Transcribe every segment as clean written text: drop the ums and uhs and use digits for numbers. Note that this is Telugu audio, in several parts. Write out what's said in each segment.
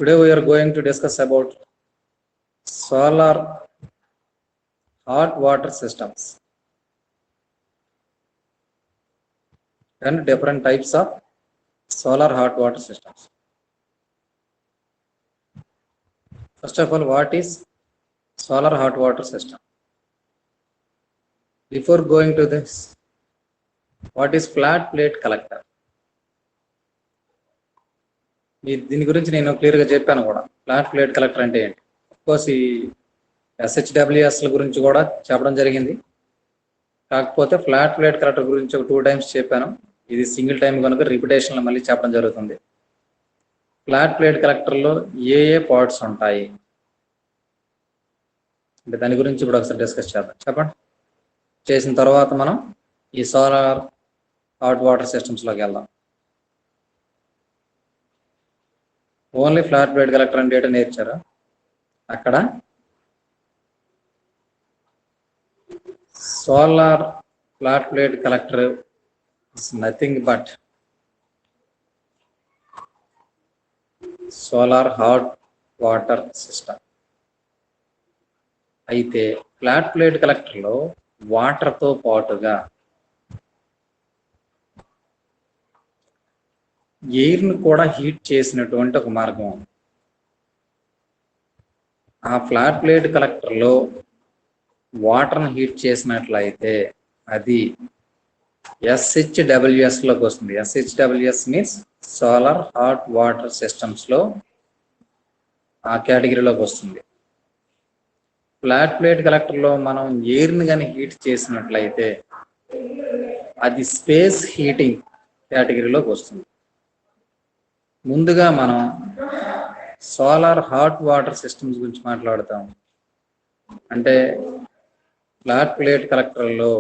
Today we are going to discuss about solar hot water systems and different types of solar hot water systems. First of all, what is solar hot water system? Before going to this, what is flat plate collector? దీని గురించి నేను క్లియర్గా చెప్పాను కూడా. ఫ్లాట్ ప్లేట్ కలెక్టర్ అంటే ఏంటి? అఫ్కోర్స్ ఈ SHWS గురించి కూడా చెప్పడం జరిగింది. కాకపోతే ఫ్లాట్ ప్లేట్ కలెక్టర్ గురించి ఒక 2 times చెప్పాను. ఇది సింగిల్ టైం కనుక రిపిటేషన్లో మళ్ళీ చెప్పడం జరుగుతుంది. ఫ్లాట్ ప్లేట్ కలెక్టర్లో ఏ పార్ట్స్ ఉంటాయి అంటే దాని గురించి ఇప్పుడు ఒకసారి డిస్కస్ చేద్దాం. చెప్పండి. చేసిన తర్వాత మనం ఈ సోలార్ హాట్ వాటర్ సిస్టమ్స్లోకి వెళ్దాం. ఓన్లీ ఫ్లాట్ ప్లేట్ కలెక్టర్ అంటే ఏంటో నేర్చారు. అక్కడ solar flat plate collector is nothing but solar hot water system. అయితే ఫ్లాట్ ప్లేట్ కలెక్టర్లో వాటర్తో పాటుగా ఎయిర్ను కూడా హీట్ చేసినటువంటి ఒక మార్గం ఉంది. ఆ ఫ్లాట్ ప్లేట్ కలెక్టర్లో వాటర్ని హీట్ చేసినట్లయితే అది SHWSలోకి వస్తుంది. SHWS means solar hot water సిస్టమ్స్లో ఆ కేటగిరీలోకి వస్తుంది. ఫ్లాట్ ప్లేట్ కలెక్టర్లో మనం ఎయిర్ని కానీ హీట్ చేసినట్లయితే అది స్పేస్ హీటింగ్ కేటగిరీలోకి వస్తుంది. ముందుగా మనం సోలార్ హాట్ వాటర్ సిస్టమ్స్ గురించి మాట్లాడతాం. అంటే ఫ్లాట్ ప్లేట్ కలెక్టర్లో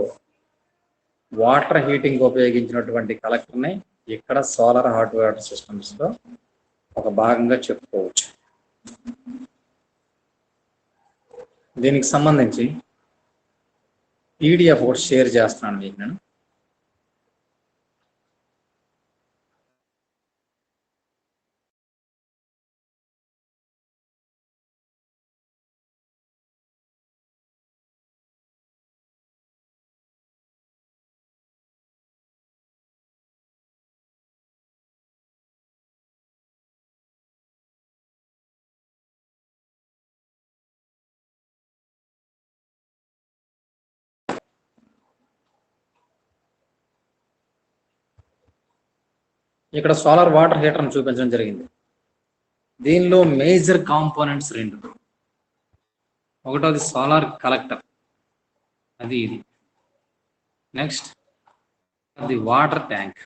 వాటర్ హీటింగ్ ఉపయోగించినటువంటి కలెక్టర్ని ఇక్కడ సోలార్ హాట్ వాటర్ సిస్టమ్స్లో ఒక భాగంగా చెప్పుకోవచ్చు. దీనికి సంబంధించి PDF ఒకటి షేర్ చేస్తున్నాను మీకు నేను. ఇక్కడ సోలార్ వాటర్ హీటర్ని చూపించడం జరిగింది. దీనిలో మేజర్ కాంపోనెంట్స్ 2. ఒకటోది సోలార్ కలెక్టర్, అది ఇది. నెక్స్ట్ అది వాటర్ ట్యాంక్.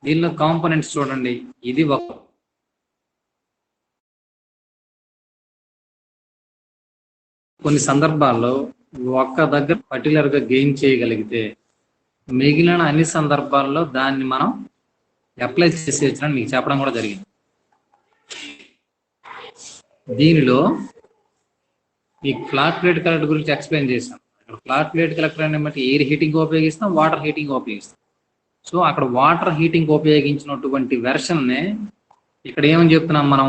దీనిలో కాంపోనెంట్స్ చూడండి. ఇది కొన్ని సందర్భాల్లో ఒక్క దగ్గర పర్టికులర్గా గెయిన్ చేయగలిగితే మిగిలిన అన్ని సందర్భాల్లో దాన్ని మనం అప్లై చేసేయచ్చని మీకు చెప్పడం కూడా జరిగింది. దీనిలో ఈ ఫ్లాట్ ప్లేట్ కలెక్టర్ గురించి ఎక్స్ప్లెయిన్ చేశాం. అక్కడ ఫ్లాట్ ప్లేట్ కలెక్టర్ అనే బట్టి ఎయిర్ హీటింగ్ ఉపయోగిస్తాం, వాటర్ హీటింగ్ ఉపయోగిస్తాం. సో అక్కడ వాటర్ హీటింగ్ ఉపయోగించినటువంటి వెర్షన్నే ఇక్కడ ఏమని చెప్తున్నాం మనం,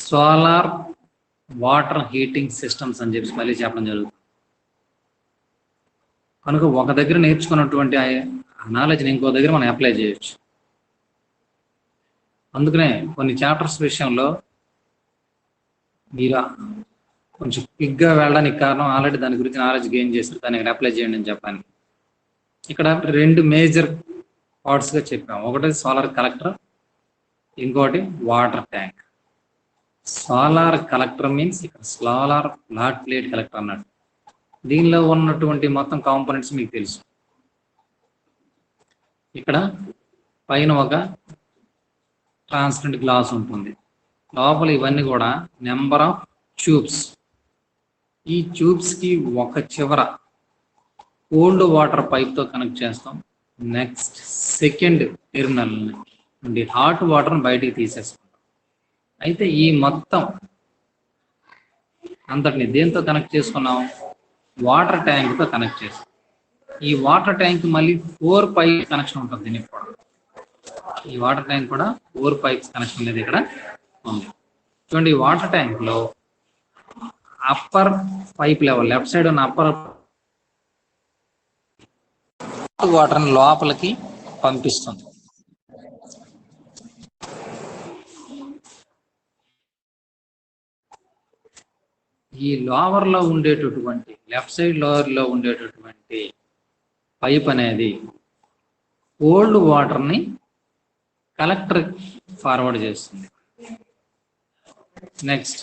సోలార్ వాటర్ హీటింగ్ సిస్టమ్స్ అని చెప్పి మళ్ళీ చెప్పడం జరుగుతుంది. కనుక ఒక దగ్గర నేర్చుకున్నటువంటి నాలెడ్జ్ని ఇంకో దగ్గర మనం అప్లై చేయొచ్చు. అందుకనే కొన్ని చాప్టర్స్ విషయంలో మీరు కొంచెం క్విక్గా వెళ్ళడానికి కారణం ఆల్రెడీ దాని గురించి నాలెడ్జ్ గెయిన్ చేసి దాన్ని ఇక్కడ అప్లై చేయండి అని చెప్పాను. ఇక్కడ 2 మేజర్ పార్ట్స్గా చెప్పాము. ఒకటి సోలార్ కలెక్టర్, ఇంకోటి water tank. Solar collector means ఇక్కడ సోలార్ ఫ్లాట్ ప్లేట్ కలెక్టర్ అన్నట్టు. దీనిలో ఉన్నటువంటి మొత్తం కాంపోనెంట్స్ మీకు తెలుసు. ఇక్కడ పైన ఒక ట్రాన్స్పరెంట్ గ్లాస్ ఉంటుంది. లోపల ఇవన్నీ కూడా నెంబర్ ఆఫ్ ట్యూబ్స్. ఈ ట్యూబ్స్కి ఒక చివర కోల్డ్ వాటర్ పైప్తో కనెక్ట్ చేస్తాం. నెక్స్ట్ సెకండ్ టెర్మినల్ నుండి హాట్ వాటర్ని బయటికి తీసేసుకుంటాం. అయితే ఈ మొత్తం అంతటిని దేంతో కనెక్ట్ చేసుకున్నాం, వాటర్ ట్యాంక్తో కనెక్ట్ చేస్తాం. ఈ వాటర్ ట్యాంక్ మళ్ళీ 4 పైప్ కనెక్షన్ ఉంటుంది. దీనికి కూడా ఈ వాటర్ ట్యాంక్ కూడా 4 పైప్స్ కనెక్షన్ అనేది ఇక్కడ ఉంది. చూడండి, ఈ వాటర్ ట్యాంక్ లో upper pipe level left side ఉన్న అప్పర్ వాటర్ లోపలికి పంపిస్తుంది. ఈ లోవర్ లో ఉండేటటువంటి లెఫ్ట్ సైడ్ లోవర్ లో ఉండేటటువంటి పైప్ అనేది కోల్డ్ వాటర్ ని కలెక్టర్ ఫార్వర్డ్ చేస్తుంది. నెక్స్ట్,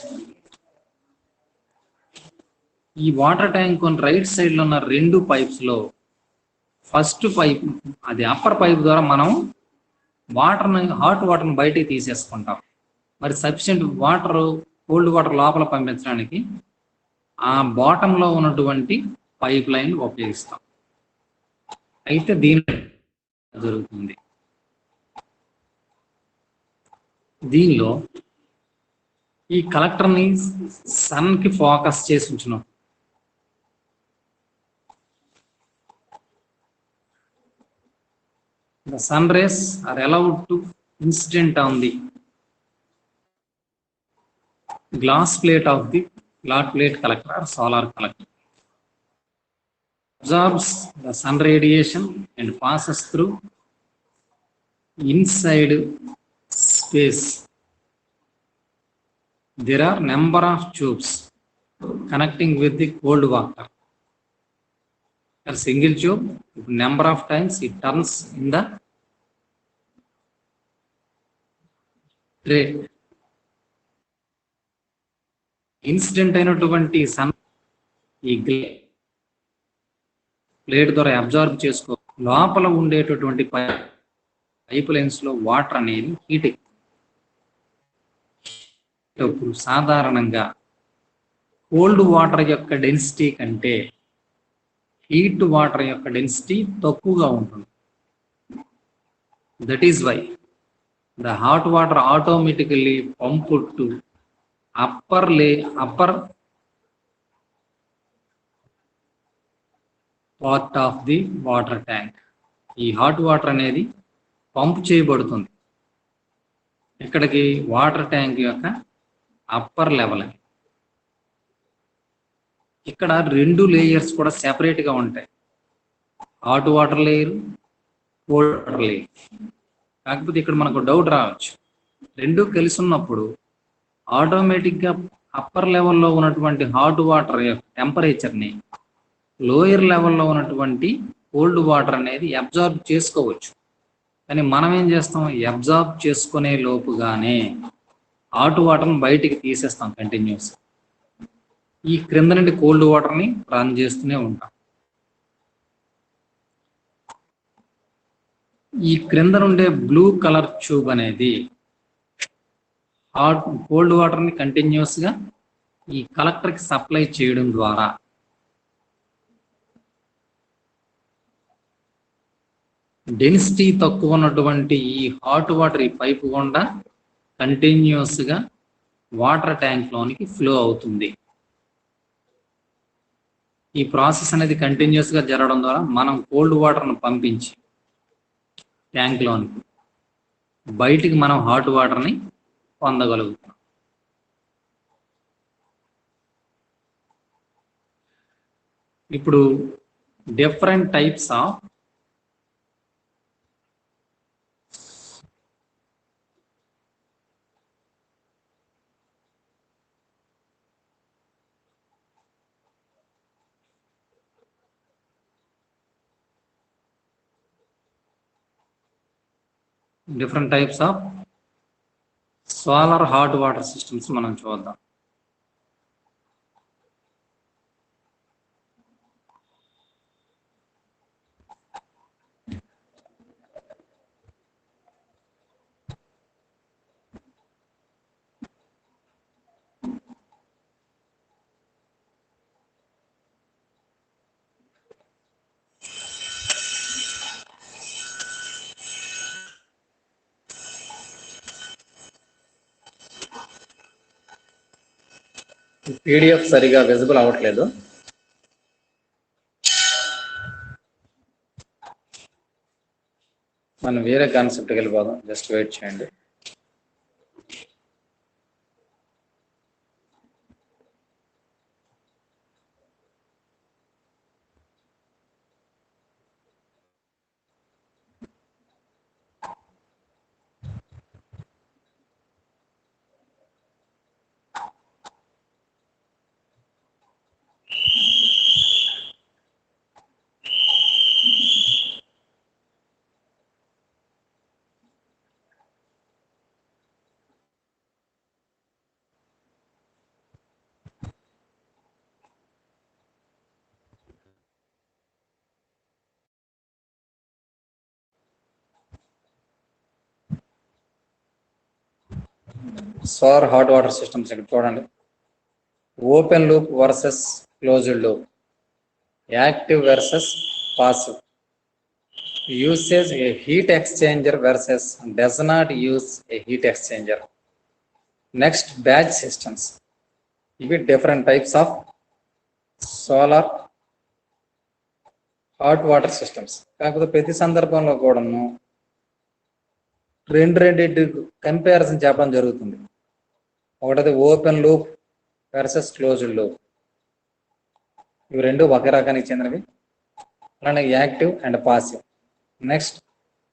ఈ వాటర్ ట్యాంక్ రైట్ సైడ్ లో ఉన్న 2 పైప్స్ లో ఫస్ట్ పైప్ అది అప్పర్ పైప్ ద్వారా మనం హాట్ వాటర్ని బయటికి తీసేసుకుంటాం. మరి సఫిషియెంట్ వాటర్ కోల్డ్ వాటర్ లోపల పంపించడానికి ఆ బాటంలో ఉన్నటువంటి పైప్ లైన్ ఉపయోగిస్తాం. అయితే దీని జరుగుతుంది, దీనిలో ఈ కలెక్టర్ని సన్ కి ఫోకస్ చేసి ఉంచున్నాం. The sun rays are allowed to incident on the glass plate of the flat plate collector or solar collector. Absorbs the sun radiation and passes through inside space. There are number of tubes connecting with the cold water. A single tube, number of times it turns in the tray. Incident అయినటువంటి సన్ ఈ ప్లేట్ ద్వారా అబ్జార్బ్ చేసుకో లోపల ఉండేటటువంటి పైప్ లైన్స్ లో వాటర్ అనేది హీట్ సాధారణంగా కోల్డ్ వాటర్ యొక్క డెన్సిటీ కంటే హీట్ వాటర్ యొక్క డెన్సిటీ తక్కువగా ఉంటుంది. That is why the hot water automatically pumped to upper part of the water tank. ఈ హాట్ వాటర్ అనేది పంప్ చేయబడుతుంది ఇక్కడికి వాటర్ ట్యాంక్ యొక్క అప్పర్ లెవెల్. ఇక్కడ 2 లేయర్స్ కూడా సెపరేట్ గా ఉంటాయి, hot water layer, cold water layer. కాకపోతే ఇక్కడ మనకు డౌట్ రావచ్చు, 2 కలిసి ఉన్నప్పుడు ఆటోమేటిక్ గా అప్పర్ లెవెల్లో ఉన్నటువంటి హాట్ వాటర్ యొక్క టెంపరేచర్ ని లోయర్ లెవెల్లో ఉన్నటువంటి కోల్డ్ వాటర్ అనేది అబ్జార్బ్ చేసుకోవచ్చు. కానీ మనం ఏం చేస్తాం, అబ్జార్బ్ చేసుకునే లోపుగానే హాట్ వాటర్ని బయటికి తీసేస్తాం కంటిన్యూస్. ఈ క్రింద నుండి కోల్డ్ వాటర్ని రన్ చేస్తూనే ఉంటాం. ఈ క్రింద నుండే బ్లూ కలర్ ట్యూబ్ అనేది కోల్డ్ వాటర్ని కంటిన్యూస్ గా ఈ కలెక్టర్కి సప్లై చేయడం ద్వారా డెన్సిటీ తక్కువ ఉన్నటువంటి ఈ హాట్ వాటర్ ఈ పైపు గుండా కంటిన్యూస్ గా వాటర్ ట్యాంక్ లోనికి ఫ్లో అవుతుంది. ఈ ప్రాసెస్ అనేది కంటిన్యూస్ గా జరగడం ద్వారా మనం కోల్డ్ వాటర్ను పంపించి ట్యాంక్ లోనికి బయటికి మనం హాట్ వాటర్ని పొందగలుగుతాం. ఇప్పుడు different types of solar hot water systems మనం చూద్దాం. PDF సరిగా విజిబుల్ అవ్వట్లేదు. మనం వేరే కాన్సెప్ట్కి వెళ్ళిపోదాం, జస్ట్ వెయిట్ చేయండి. సోలార్ హాట్ వాటర్ సిస్టమ్స్ ఇక్కడ చూడండి. Open loop versus closed loop, active versus passive, uses a heat exchanger versus does not use a heat exchanger. Next, batch systems. ఇవి different types of solar hot water systems. కాకపోతే ప్రతి సందర్భంలో కూడాను రెండింటి కంపారిజన్ చెప్పడం జరుగుతుంది. ఒకటది open loop versus closed loop, ఇవి రెండు ఒకే రకానికి చెందినవి. అలానే active and passive. Next,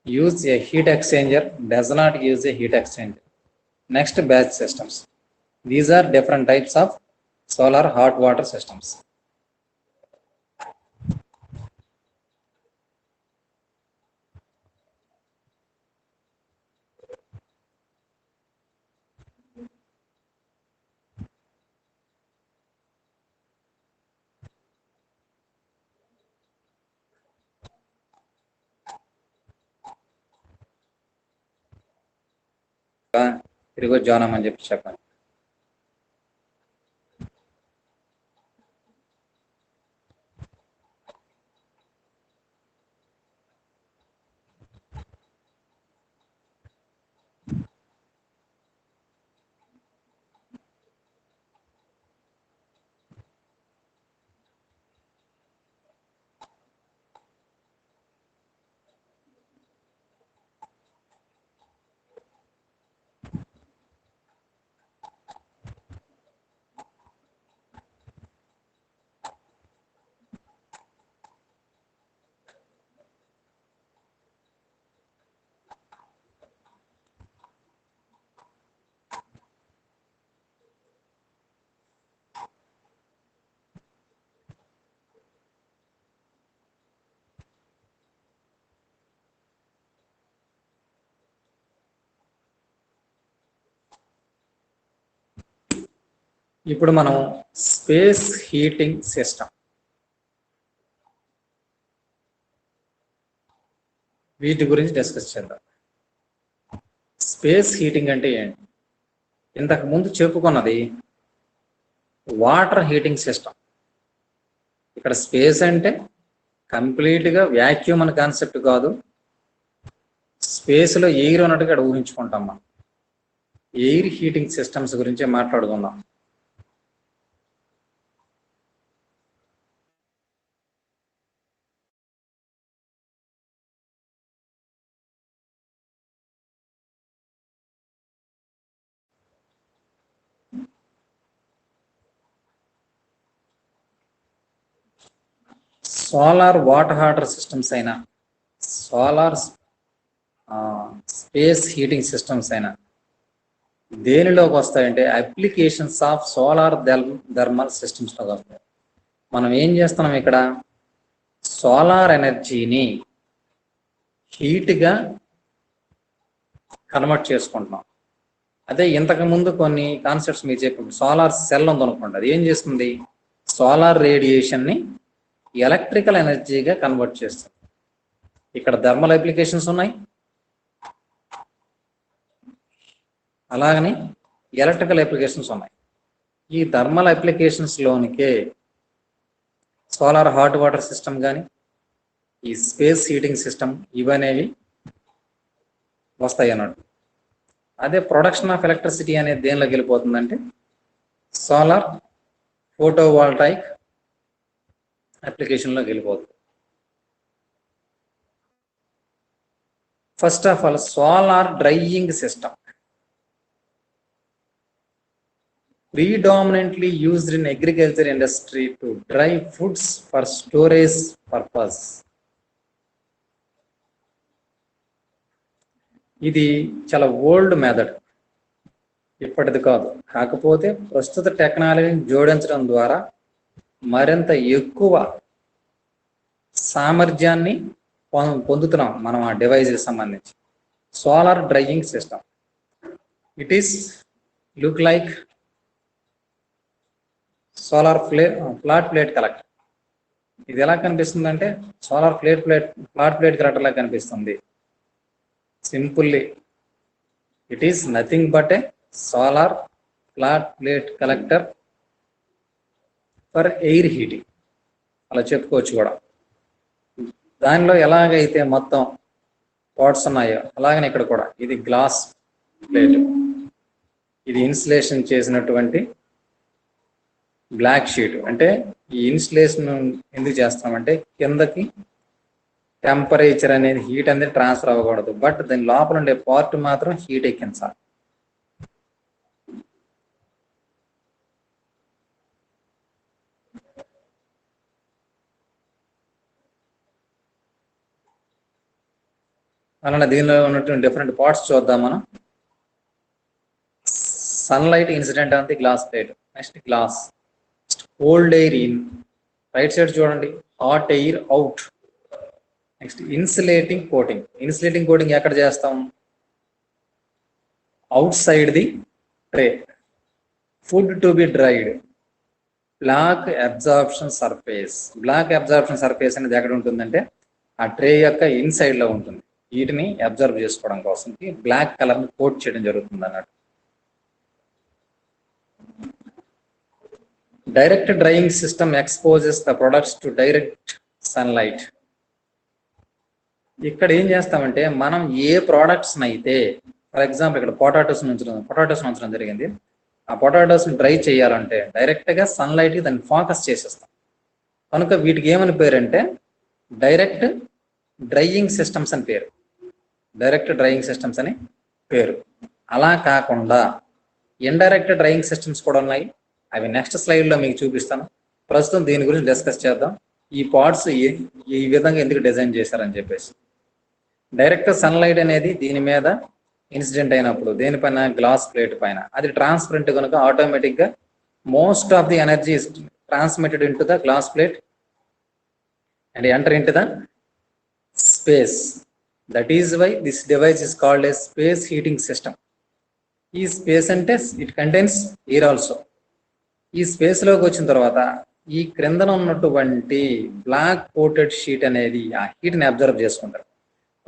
use a heat exchanger, does not use a heat exchanger. Next, batch systems. These are different types of solar hot water systems. తిరిగి జాయిన్ అవ్వమని చెప్పండి. ఇప్పుడు మనం స్పేస్ హీటింగ్ సిస్టమ్, వీటి గురించి డిస్కస్ చేద్దాం. స్పేస్ హీటింగ్ అంటే ఏంటి? ఇంతకు ముందు చెప్పుకున్నది వాటర్ హీటింగ్ సిస్టమ్. ఇక్కడ స్పేస్ అంటే కంప్లీట్గా వ్యాక్యూమ్ అనే కాన్సెప్ట్ కాదు, స్పేస్లో ఎయిర్ ఉన్నట్టుగా ఇక్కడ ఊహించుకుంటాం. మనం ఎయిర్ హీటింగ్ సిస్టమ్స్ గురించి మాట్లాడుకుందాం. సోలార్ వాటర్ హాటర్ సిస్టమ్స్ అయినా, సోలార్ స్పేస్ హీటింగ్ సిస్టమ్స్ అయినా దేనిలోకి వస్తాయంటే అప్లికేషన్స్ ఆఫ్ సోలార్ థర్మల్ సిస్టమ్స్లోకి వస్తాయి. మనం ఏం చేస్తున్నాం ఇక్కడ? సోలార్ ఎనర్జీని హీట్గా కన్వర్ట్ చేసుకుంటున్నాం. అదే ఇంతకుముందు కొన్ని కాన్సెప్ట్స్ మీరు చెప్పి సోలార్ సెల్ ఉందనుకోండి, అది ఏం చేస్తుంది? సోలార్ రేడియేషన్ని ఎలక్ట్రికల్ ఎనర్జీగా కన్వర్ట్ చేస్తుంది. ఇక్కడ థర్మల్ అప్లికేషన్స్ ఉన్నాయి, అలాగని ఎలక్ట్రికల్ అప్లికేషన్స్ ఉన్నాయి. ఈ థర్మల్ అప్లికేషన్స్లోనికే సోలార్ హాట్ వాటర్ సిస్టమ్ కానీ ఈ స్పేస్ హీటింగ్ సిస్టమ్ ఇవనేవి వస్తాయి అన్నట్టు. అదే ప్రొడక్షన్ ఆఫ్ ఎలక్ట్రిసిటీ అనేది దేనిలోకి వెళ్ళిపోతుందంటే సోలార్ ఫోటోవాల్టాయిక్ అప్లికేషన్లోకి వెళ్ళిపోతుంది. First of all solar drying system predominantly used in agriculture industry to dry foods for storage purpose. ఇది చాలా ఓల్డ్ మెథడ్, ఇప్పటిది కాదు. కాకపోతే ప్రస్తుత టెక్నాలజీని జోడించడం ద్వారా మరింత ఎక్కువ సామర్థ్యాన్ని పొందుతున్నాం మనం ఆ డివైజెస్ సంబంధించి. Solar drying system, it is look like solar flat plate collector. ఇది ఎలా కనిపిస్తుంది అంటే సోలార్ ఫ్లాట్ ప్లేట్ కలెక్టర్ లాగా కనిపిస్తుంది. Simply it is nothing but A solar flat plate collector for air heating అలా చెప్పుకోవచ్చు కూడా. దానిలో ఎలాగైతే మొత్తం పార్ట్స్ ఉన్నాయో అలాగనే ఇక్కడ కూడా ఇది గ్లాస్ ప్లేట్, ఇది ఇన్సులేషన్ చేసినటువంటి బ్లాక్ షీట్. అంటే ఈ ఇన్సులేషన్ ఎందుకు చేస్తామంటే కిందకి టెంపరేచర్ అనేది హీట్ అనేది ట్రాన్స్ఫర్ అవ్వకూడదు, బట్ దాని లోపల ఉండే పార్ట్ మాత్రం హీట్ ఎక్కించాలి. అలానే దీనిలో ఉన్నటువంటి డిఫరెంట్ పార్ట్స్ చూద్దాం మనం. Sunlight incident on the glass plate, next glass, cold air in, right side చూడండి hot air out. Next insulating coating, insulating coating ఎక్కడ చేస్తాం? Outside the tray. Food to be dried, black absorption surface. Black absorption surface అనేది ఎక్కడ ఉంటుందంటే ఆ ట్రే యొక్క ఇన్సైడ్ లో ఉంటుంది. వీటిని అబ్జర్వ్ చేసుకోవడం కోసం బ్లాక్ కలర్ ని కోట్ చేయడం జరుగుతుంది అన్నట్టు. Direct drying system exposes the products to direct sunlight. ఇక్కడ ఏం చేస్తామంటే మనం ఏ ప్రోడక్ట్స్ అయితే, ఫర్ ఎగ్జాంపుల్ ఇక్కడ పొటాటోస్ ఉంచడం జరిగింది. ఆ పొటాటోస్ ని డ్రై చేయాలంటే డైరెక్ట్ గా సన్లైట్ కి దాన్ని ఫోకస్ చేసేస్తాం. కనుక వీటికి ఏమని పేరు అంటే డైరెక్ట్ డ్రైయింగ్ సిస్టమ్స్ అని పేరు. డైరెక్ట్ డ్రైయింగ్ సిస్టమ్స్ అని పేరు. అలా కాకుండా ఇండైరెక్ట్ డ్రైయింగ్ సిస్టమ్స్ కూడా ఉన్నాయి. అవి నెక్స్ట్ స్లైడ్లో మీకు చూపిస్తాను. ప్రస్తుతం దీని గురించి డిస్కస్ చేద్దాం. ఈ పార్ట్స్ ఈ విధంగా ఎందుకు డిజైన్ చేశారని చెప్పేసి. డైరెక్ట్ సన్లైట్ అనేది దీని మీద ఇన్సిడెంట్ అయినప్పుడు దేనిపైన, గ్లాస్ ప్లేట్ పైన, అది ట్రాన్స్పరెంట్ కనుక ఆటోమేటిక్గా most of the energy is transmitted into the glass plate and enter into the space. That is why this device is called a space heating system. ఈ స్పేస్ అంటే ఇట్ కంటైన్స్ ఎయిర్ ఆల్సో. ఈ స్పేస్ లోకి వచ్చిన తర్వాత ఈ క్రిందన ఉన్నటువంటి బ్లాక్ కోటెడ్ షీట్ అనేది ఆ హీట్ ని అబ్జర్వ్ చేసుకుంటారు.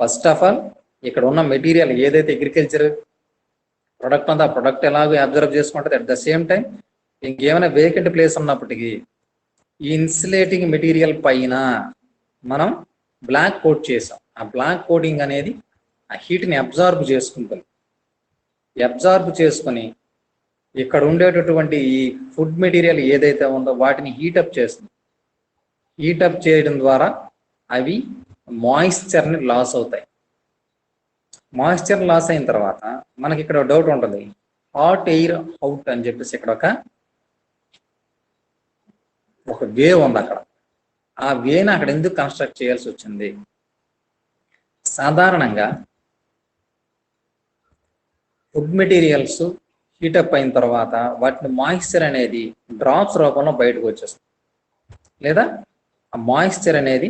ఫస్ట్ ఆఫ్ ఆల్ ఇక్కడ ఉన్న మెటీరియల్ ఏదైతే అగ్రికల్చర్ ప్రొడక్ట్ ఉందో ఆ ప్రొడక్ట్ ఎలాగో అబ్జర్వ్ చేసుకుంటుంది. అట్ ద సేమ్ టైం ఇంకేమైనా వేకెంట్ ప్లేస్ ఉన్నప్పటికీ ఈ ఇన్సులేటింగ్ మెటీరియల్ పైన మనం బ్లాక్ కోట్ చేసాం. ఆ బ్లాక్ కోటింగ్ అనేది ఆ హీట్ ని అబ్జార్బ్ చేసుకుంటుంది. అబ్జార్బ్ చేసుకుని ఇక్కడ ఉండేటటువంటి ఈ ఫుడ్ మెటీరియల్ ఏదైతే ఉందో వాటిని హీటప్ చేస్తుంది. హీటప్ చేయడం ద్వారా అవి మాయిశ్చర్ని లాస్ అవుతాయి. మాయిశ్చర్ లాస్ అయిన తర్వాత మనకి ఇక్కడ డౌట్ ఉంటుంది, హాట్ ఎయిర్ అవుట్ అని చెప్పేసి ఇక్కడ ఒక వే ఉంది. అక్కడ ఆ వేని అక్కడ ఎందుకు కన్స్ట్రక్ట్ చేయాల్సి వచ్చింది? సాధారణంగా ఫుడ్ మెటీరియల్స్ హీటప్ అయిన తర్వాత వాటిని మాయిశ్చర్ అనేది డ్రాప్స్ రూపంలో బయటకు వచ్చేస్తుంది, లేదా ఆ మాయిశ్చర్ అనేది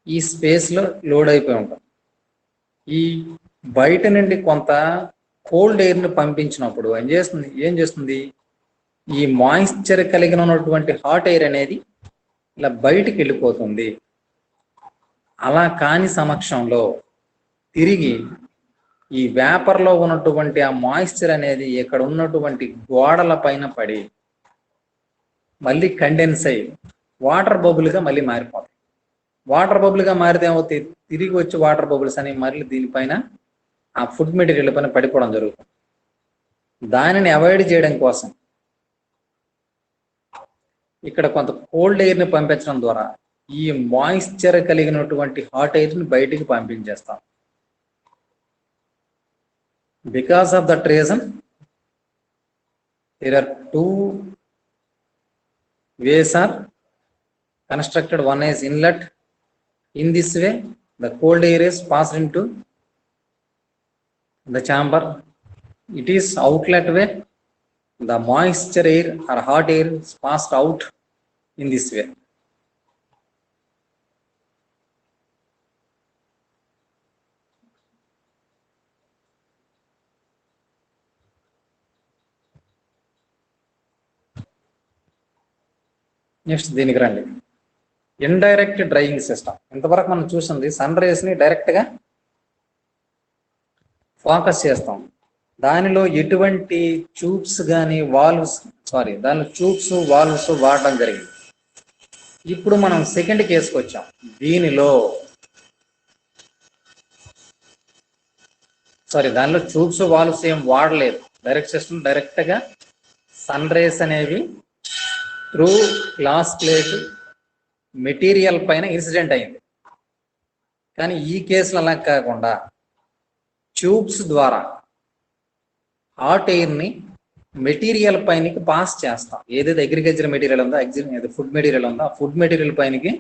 ఈ స్పేస్లో లోడ్ అయిపోయి ఉంటుంది. ఈ బయట నుండి కొంత కోల్డ్ ఎయిర్ని పంపించినప్పుడు ఏం చేస్తుంది ఈ మాయిశ్చర్ కలిగిన ఉన్నటువంటి హాట్ ఎయిర్ అనేది ఇలా బయటికి వెళ్ళిపోతుంది. అలా కాని సమక్షంలో తిరిగి ఈ వేపర్లో ఉన్నటువంటి ఆ మాయిశ్చర్ అనేది ఇక్కడ ఉన్నటువంటి గోడల పైన పడి మళ్ళీ కండెన్స్ అయ్యి వాటర్ బబుల్గా మళ్ళీ మారిపోతాయి. వాటర్ బబుల్గా మారితే ఏమవుతాయి, తిరిగి వచ్చి వాటర్ బబుల్స్ అని మళ్ళీ దీనిపైన ఆ ఫుడ్ మెటీరియల్ పైన పడిపోవడం జరుగుతుంది. దానిని అవాయిడ్ చేయడం కోసం ఇక్కడ కొంత కోల్డ్ ఎయిర్ని పంపించడం ద్వారా ఈ మాయిశ్చర్ కలిగినటువంటి హాట్ ఎయిర్ని బయటికి పంపించేస్తాం. Because of that reason, there are two ways are constructed. One is inlet. In this way, the cold air is passed into the chamber. It is outlet way. The moisture air or hot air is passed out in this way. Next దీనికి రండి. Indirect drying system. ఇంతవరకు మనం చూసింది సన్ రేస్ ని డైరెక్ట్ గా ఫోకస్ చేస్తాం. దానిలో ఎటువంటి ట్యూబ్స్ కానీ వాల్వ్స్ దానిలో ట్యూబ్స్ వాల్వ్స్ వాడడం జరిగింది. ఇప్పుడు మనం సెకండ్ కేసుకు వచ్చాం. దానిలో ట్యూబ్స్ వాల్వ్స్ ఏం వాడలేదు. డైరెక్ట్ సిస్టమ్ డైరెక్ట్ గా సన్ రేస్ అనేవి త్రూ గ్లాస్ ప్లేట్ మెటీరియల్ పైన ఇన్సిడెంట్ అయింది. కానీ ఈ కేసులో అలా కాకుండా ట్యూబ్స్ ద్వారా హాట్ ఎయిర్ని మెటీరియల్ పైనకి పాస్ చేస్తాం. ఏదైతే అగ్రికల్చర్ మెటీరియల్ ఉందో, ఫుడ్ మెటీరియల్ ఉందో, ఆ ఫుడ్ మెటీరియల్ పైనకి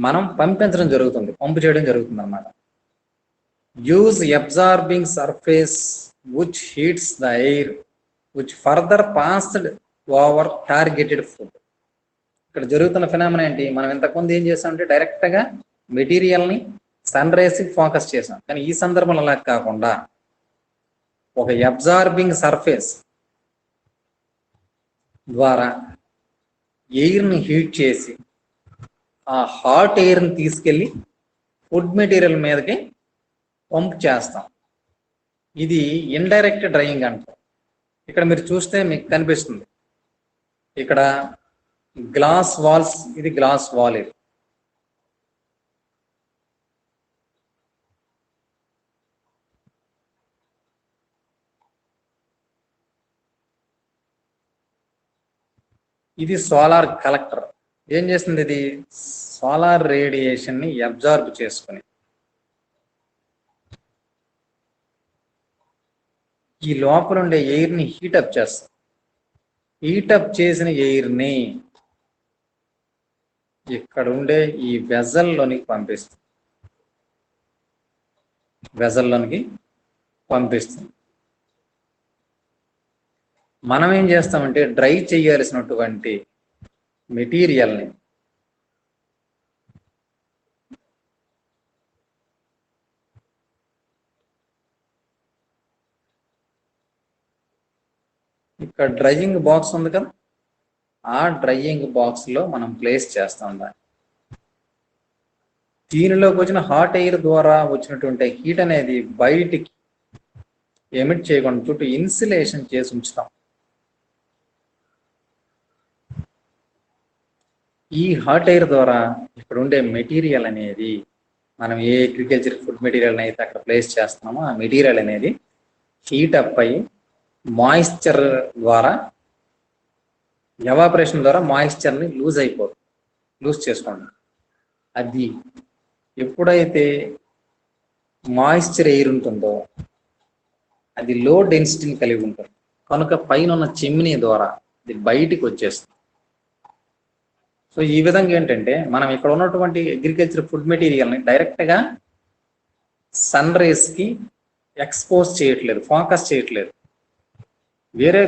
మనం పంపించడం జరుగుతుంది, పంపు చేయడం జరుగుతుంది అన్నమాట. Use absorbing surface which heats the air which further passed over targeted food. ఇక్కడ జరుగుతున్న ఫినామినా ఏంటి? మనం ఇంతకుముందు ఏం చేసామంటే డైరెక్ట్ గా మెటీరియల్ని సన్ రేస్ ఫోకస్ చేసాం. కానీ ఈ సందర్భంలో అలా కాకుండా ఒక అబ్జార్బింగ్ సర్ఫేస్ ద్వారా ఎయిర్ని హీట్ చేసి ఆ హాట్ ఎయిర్ని తీసుకెళ్ళి ఫుడ్ మెటీరియల్ మీదకి పంప్ చేస్తాం. ఇది ఇండైరెక్ట్ డ్రైయింగ్ అంటారు. ఇక్కడ మీరు చూస్తే మీకు కనిపిస్తుంది, ఇక్కడ గ్లాస్ వాల్స్, ఇది గ్లాస్ వాల్. ఇది సోలార్ కలెక్టర్. ఏం చేస్తుంది? ఇది సోలార్ రేడియేషన్ ని అబ్జార్బ్ చేసుకుని ఈ లోపల ఉండే ఎయిర్ ని హీటప్ చేస్తుంది. హీటప్ చేసిన ఎయిర్ ని ఇక్కడ ఉండే ఈ వెజల్లోనికి పంపిస్తుంది. మనం ఏం చేస్తామంటే డ్రై చేయాల్సినటువంటి మెటీరియల్ని ఇక్కడ డ్రైయింగ్ బాక్స్ ఉంది కదా, ఆ డ్రైయింగ్ బాక్స్ లో మనం ప్లేస్ చేస్తాం. దీనిలోకి వచ్చిన హాట్ ఎయిర్ ద్వారా వచ్చినటువంటి హీట్ అనేది బయటికి ఎమిట్ చేయకుండా చుట్టూ ఇన్సులేషన్ చేసి ఉంచుతాం. ఈ హాట్ ఎయిర్ ద్వారా ఇక్కడ ఉండే మెటీరియల్ అనేది, మనం ఏ అగ్రికల్చర్ ఫుడ్ మెటీరియల్ అయితే అక్కడ ప్లేస్ చేస్తున్నామో ఆ మెటీరియల్ అనేది హీట్ అప్ అయ్యి మాయిశ్చర్ ద్వారా, ఎవాపరేషన్ ద్వారా మాయిశ్చర్ని లూజ్ చేసుకోండి. అది ఎప్పుడైతే మాయిశ్చర్ ఎయిర్ ఉంటుందో అది లో డెన్సిటీని కలిగి ఉంటుంది, కనుక పైన ఉన్న చిమ్నీ ద్వారా అది బయటికి వచ్చేస్తుంది. సో ఈ విధంగా ఏంటంటే మనం ఇక్కడ ఉన్నటువంటి అగ్రికల్చర్ ఫుడ్ మెటీరియల్ని డైరెక్ట్గా సన్ రేస్కి ఎక్స్పోజ్ చేయట్లేదు, ఫోకస్ చేయట్లేదు. వేరే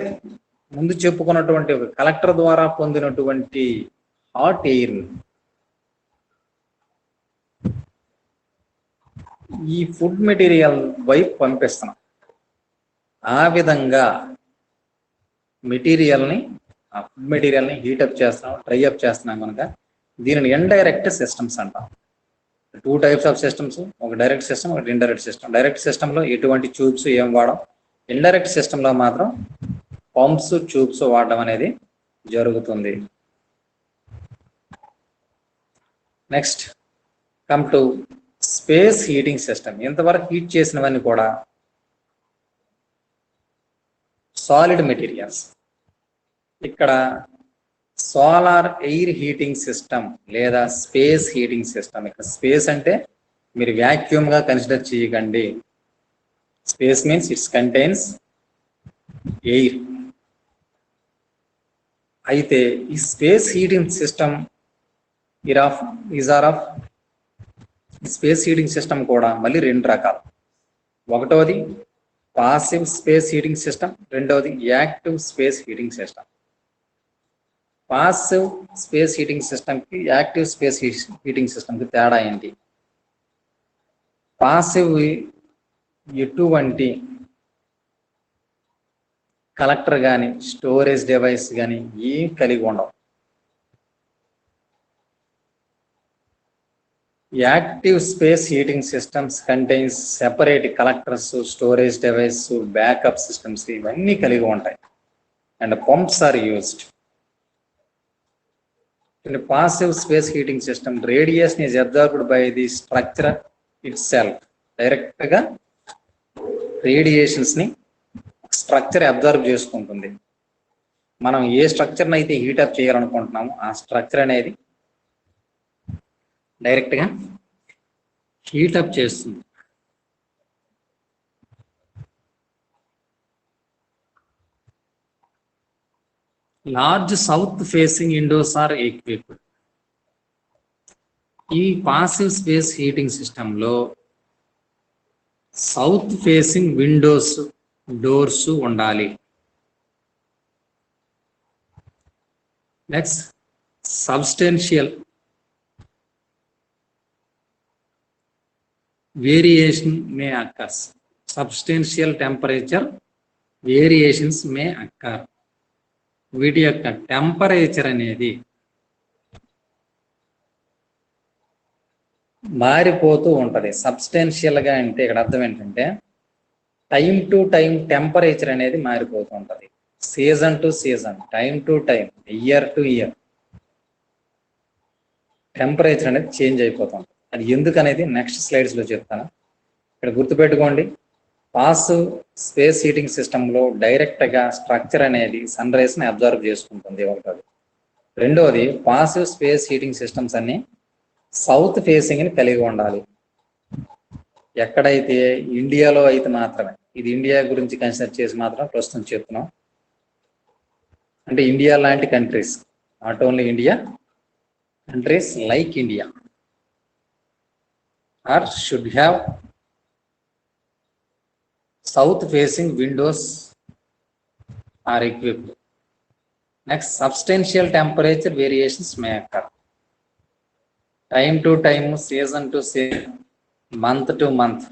ముందు చెప్పుకున్నటువంటి ఒక కలెక్టర్ ద్వారా పొందినటువంటి హాట్ ఎయిర్ని ఈ ఫుడ్ మెటీరియల్ వైపు పంపిస్తున్నాం. ఆ విధంగా ఆ ఫుడ్ మెటీరియల్ని హీటప్ చేస్తున్నాం, డ్రై అప్ చేస్తున్నాం. కనుక దీనిని ఇండైరెక్ట్ సిస్టమ్స్ అంటాం. 2 టైప్స్ ఆఫ్ సిస్టమ్స్, ఒక డైరెక్ట్ సిస్టమ్, ఒక ఇండైరెక్ట్ సిస్టమ్. డైరెక్ట్ సిస్టంలో ఎటువంటి ట్యూబ్స్ ఏం వాడడం, ఇండైరెక్ట్ సిస్టంలో మాత్రం పంప్స్, ట్యూబ్స్ వాడడం అనేది జరుగుతుంది. Next come to space heating system. ఇంతవరకు హీట్ చేసినవన్నీ కూడా సాలిడ్ మెటీరియల్స్. ఇక్కడ సోలార్ ఎయిర్ హీటింగ్ సిస్టమ్ లేదా స్పేస్ హీటింగ్ సిస్టమ్. ఇక్కడ స్పేస్ అంటే మీరు వ్యాక్యూమ్గా కన్సిడర్ చేయకండి. Space means it's contains air. అయితే ఈ space heating system space heating system కూడా మళ్ళీ రెండు రకాలు. ఒకటోది పాసివ్ స్పేస్ హీటింగ్ సిస్టమ్, రెండవది active space heating system. Passive space heating సిస్టమ్కి యాక్టివ్ స్పేస్ హీటింగ్ సిస్టమ్కి తేడా ఏంటి? పాసివ్ ఎటువంటి కలెక్టర్ కానీ స్టోరేజ్ డివైస్ కానీ ఏం కలిగి ఉండవు. Active space heating systems contains separate collectors, storage device, backup systems ఇవన్నీ కలిగి ఉంటాయి. And pumps are used. In a passive space heating system, radiation is absorbed by the structure itself. Direct గా రేడియేషన్స్ ని స్ట్రక్చర్ అబ్జర్వ్ చేసుకుంటుంది. మనం ఏ స్ట్రక్చర్ని అయితే హీటప్ చేయాలనుకుంటున్నామో ఆ స్ట్రక్చర్ అనేది డైరెక్ట్ గా హీటప్ చేస్తుంది. Large south facing windows are equipped. ఈ పాసివ్ స్పేస్ హీటింగ్ సిస్టంలో సౌత్ ఫేసింగ్ విండోస్, డోర్స్ ఉండాలి. Next substantial variation may occurs. Substantial temperature variations may occur. వీటి యొక్క టెంపరేచర్ అనేది మారిపోతూ ఉంటుంది. సబ్స్టెన్షియల్గా అంటే ఇక్కడ అర్థం ఏంటంటే టైం టు టైం టెంపరేచర్ అనేది మారిపోతూ ఉంటుంది. Season to season, time to time, year to year temperature అనేది చేంజ్ అయిపోతుంది. అది ఎందుకనేది నెక్స్ట్ స్లైడ్స్లో చెప్తాను. ఇక్కడ గుర్తుపెట్టుకోండి, పాసివ్ స్పేస్ హీటింగ్ సిస్టంలో డైరెక్ట్గా స్ట్రక్చర్ అనేది సన్ రైస్ని అబ్జర్వ్ చేసుకుంటుంది ఒకటి. రెండవది పాసివ్ స్పేస్ హీటింగ్ సిస్టమ్స్ అన్ని సౌత్ ఫేసింగ్ని కలిగి ఉండాలి. ఎక్కడైతే ఇండియాలో అయితే మాత్రమే, ఇది ఇండియా గురించి కన్సిడర్ చేసి మాత్రం ప్రస్తుతం చెప్తున్నాం. అంటే ఇండియా లాంటి countries, not only India, countries like India are should have south facing windows are equipped. Next, substantial temperature variations may occur. Time to time, season to season, month to month,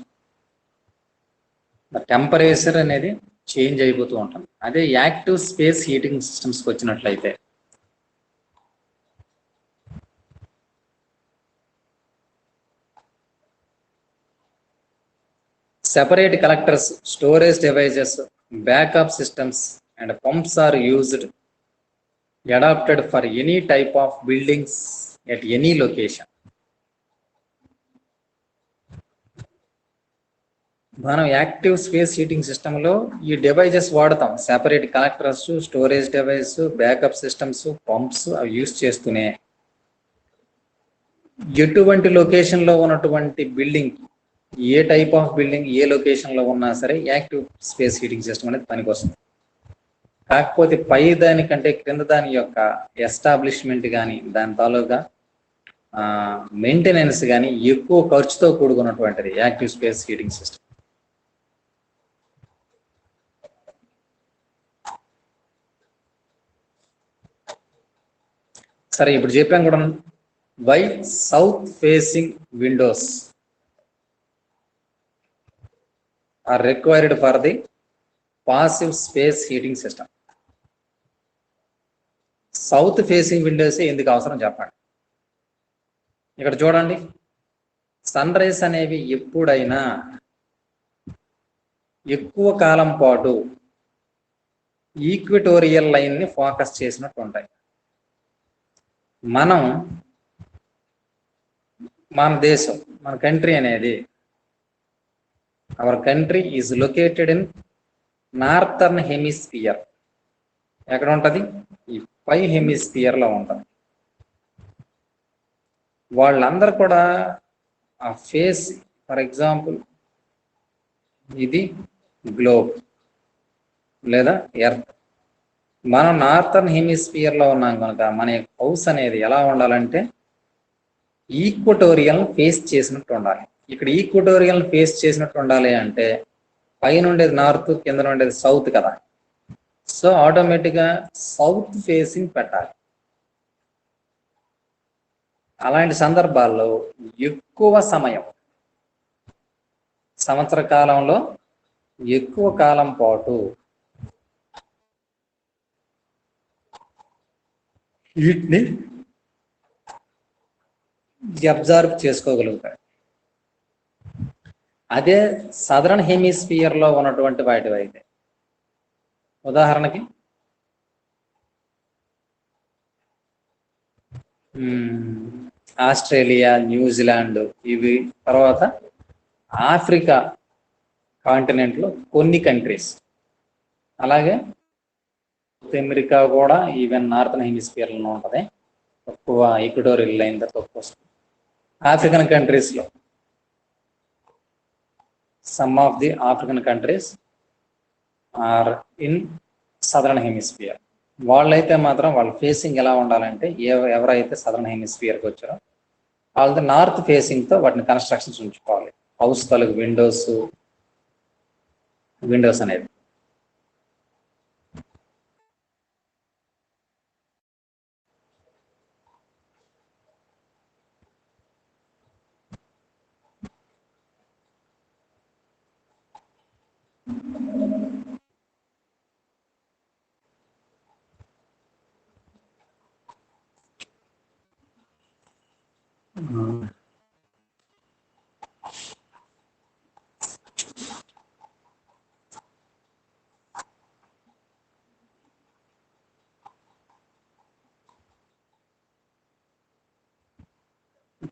the temperature అనేది చేంజ్ అయిపోతూ ఉంటుంది. అదే యాక్టివ్ స్పేస్ హీటింగ్ సిస్టమ్స్కి వచ్చినట్లయితే separate collectors, storage devices, backup systems and pumps are used, adapted for any type of buildings at any location. మనం యాక్టివ్ స్పేస్ హీటింగ్ సిస్టంలో ఈ డివైజెస్ వాడతాం. Separate collectors, storage device, backup systems, pumps అవి యూజ్ చేస్తూనే ఎటువంటి లొకేషన్లో ఉన్నటువంటి బిల్డింగ్, ఏ టైప్ ఆఫ్ బిల్డింగ్ ఏ లొకేషన్లో ఉన్నా సరే యాక్టివ్ స్పేస్ హీటింగ్ సిస్టమ్ అనేది పనికొస్తుంది. కాకపోతే పై దానికంటే క్రింద దాని యొక్క ఎస్టాబ్లిష్మెంట్ కానీ దాని తాలూకా మెయింటెనెన్స్ కానీ ఎక్కువ ఖర్చుతో కూడుకున్నటువంటిది యాక్టివ్ స్పేస్ హీటింగ్ సిస్టమ్. సరే, ఇప్పుడు చెప్పాం కూడా, why south facing windows are required for the passive space heating system. South facing windows ఎందుకు అవసరం చెప్పండి. ఇక్కడ చూడండి, సన్ రైస్ అనేవి ఎప్పుడైనా ఎక్కువ కాలం పాటు ఈక్విటోరియల్ లైన్ని ఫోకస్ చేసినట్టు ఉంటాయి. మన దేశం, మన కంట్రీ అనేది, our country is located in northern hemisphere. ఎక్కడ ఉంటుంది? ఈ పై హెమిస్ఫియర్లో ఉంటుంది. వాళ్ళందరూ కూడా ఆ ఫేస్, ఫర్ ఎగ్జాంపుల్ ఇది గ్లోబ్ లేదా ఎర్త్. మనం నార్థన్ హెమిస్ఫియర్ లో ఉన్నాం కనుక మన హౌస్ అనేది ఎలా ఉండాలంటే ఈక్వటోరియల్ ఫేస్ చేసినట్టు ఉండాలి. ఇక్కడ ఈక్వటోరియల్ ఫేస్ చేసినట్టు ఉండాలి అంటే పైన ఉండేది నార్త్, కింద ఉండేది సౌత్ కదా. సో ఆటోమేటిక్గా సౌత్ ఫేసింగ్ పెట్టాలి. అలాంటి సందర్భాల్లో ఎక్కువ సమయం, సంవత్సర కాలంలో ఎక్కువ కాలం పాటు వీటిని అబ్జర్వ్ చేసుకోగలుగుతాయి. అదే సదరన్ హెమిస్ఫియర్ లో ఉన్నటువంటి వాటివి అయితే ఉదాహరణకి ఆస్ట్రేలియా, న్యూజిలాండ్ ఇవి, తర్వాత ఆఫ్రికా కాంటినెంట్ లో కొన్ని కంట్రీస్, అలాగే అమెరికా కూడా ఈవెన్ నార్థన్ హెమిస్ఫియర్ లో ఉంటుంది. తక్కువ ఈక్వటోరియల్ లైన్ తక్కువ వస్తుంది. ఆఫ్రికన్ కంట్రీస్ లో some of the African countries are in southern hemisphere. వాళ్ళైతే మాత్రం వాళ్ళ ఫేసింగ్ ఎలా ఉండాలంటే ఎవరైతే సదరన్ హెమిస్ఫియర్కి వచ్చారో వాళ్ళతో నార్త్ ఫేసింగ్ తో వాటిని కన్స్ట్రక్షన్స్ ఉంచుకోవాలి. హౌస్ తలకు విండోస్ అనేది.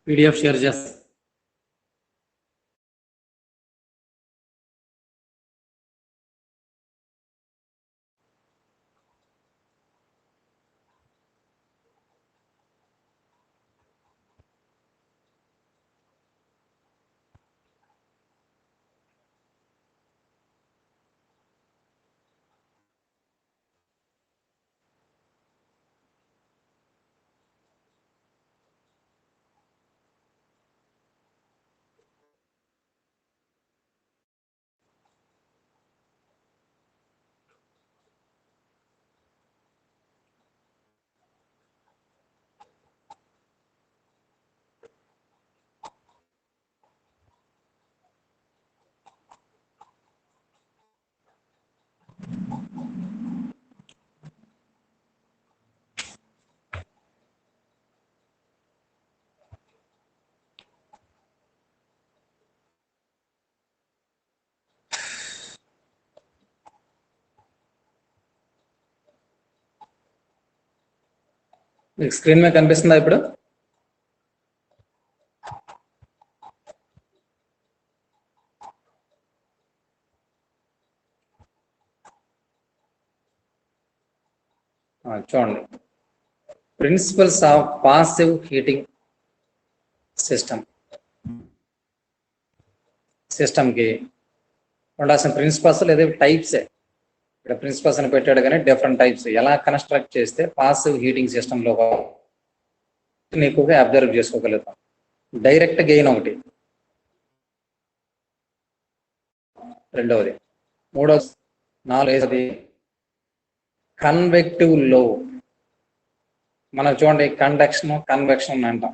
పీడిఎఫ్ షేర్ చేస్తా. మీకు స్క్రీన్ మీద కనిపిస్తుందా ఇప్పుడు? చూడండి, ప్రిన్సిపల్స్ ఆఫ్ పాసివ్ హీటింగ్ సిస్టమ్కి ఉండాల్సిన ప్రిన్సిపల్స్ లేదా టైప్సే. ఇక్కడ ప్రిన్సిపల్స్ అని పెట్టాడు కానీ డిఫరెంట్ టైప్స్. ఎలా కన్స్ట్రక్ట్ చేస్తే పాసివ్ హీటింగ్ సిస్టంలో ఎక్కువగా అబ్జర్వ్ చేసుకోగలుగుతాం. డైరెక్ట్ గెయిన్ ఒకటి, రెండవది, మూడవది, నాలుగవది కన్వెక్టివ్ లో. మనం చూడండి కండక్షన్, కన్వెక్షన్ అంటాం.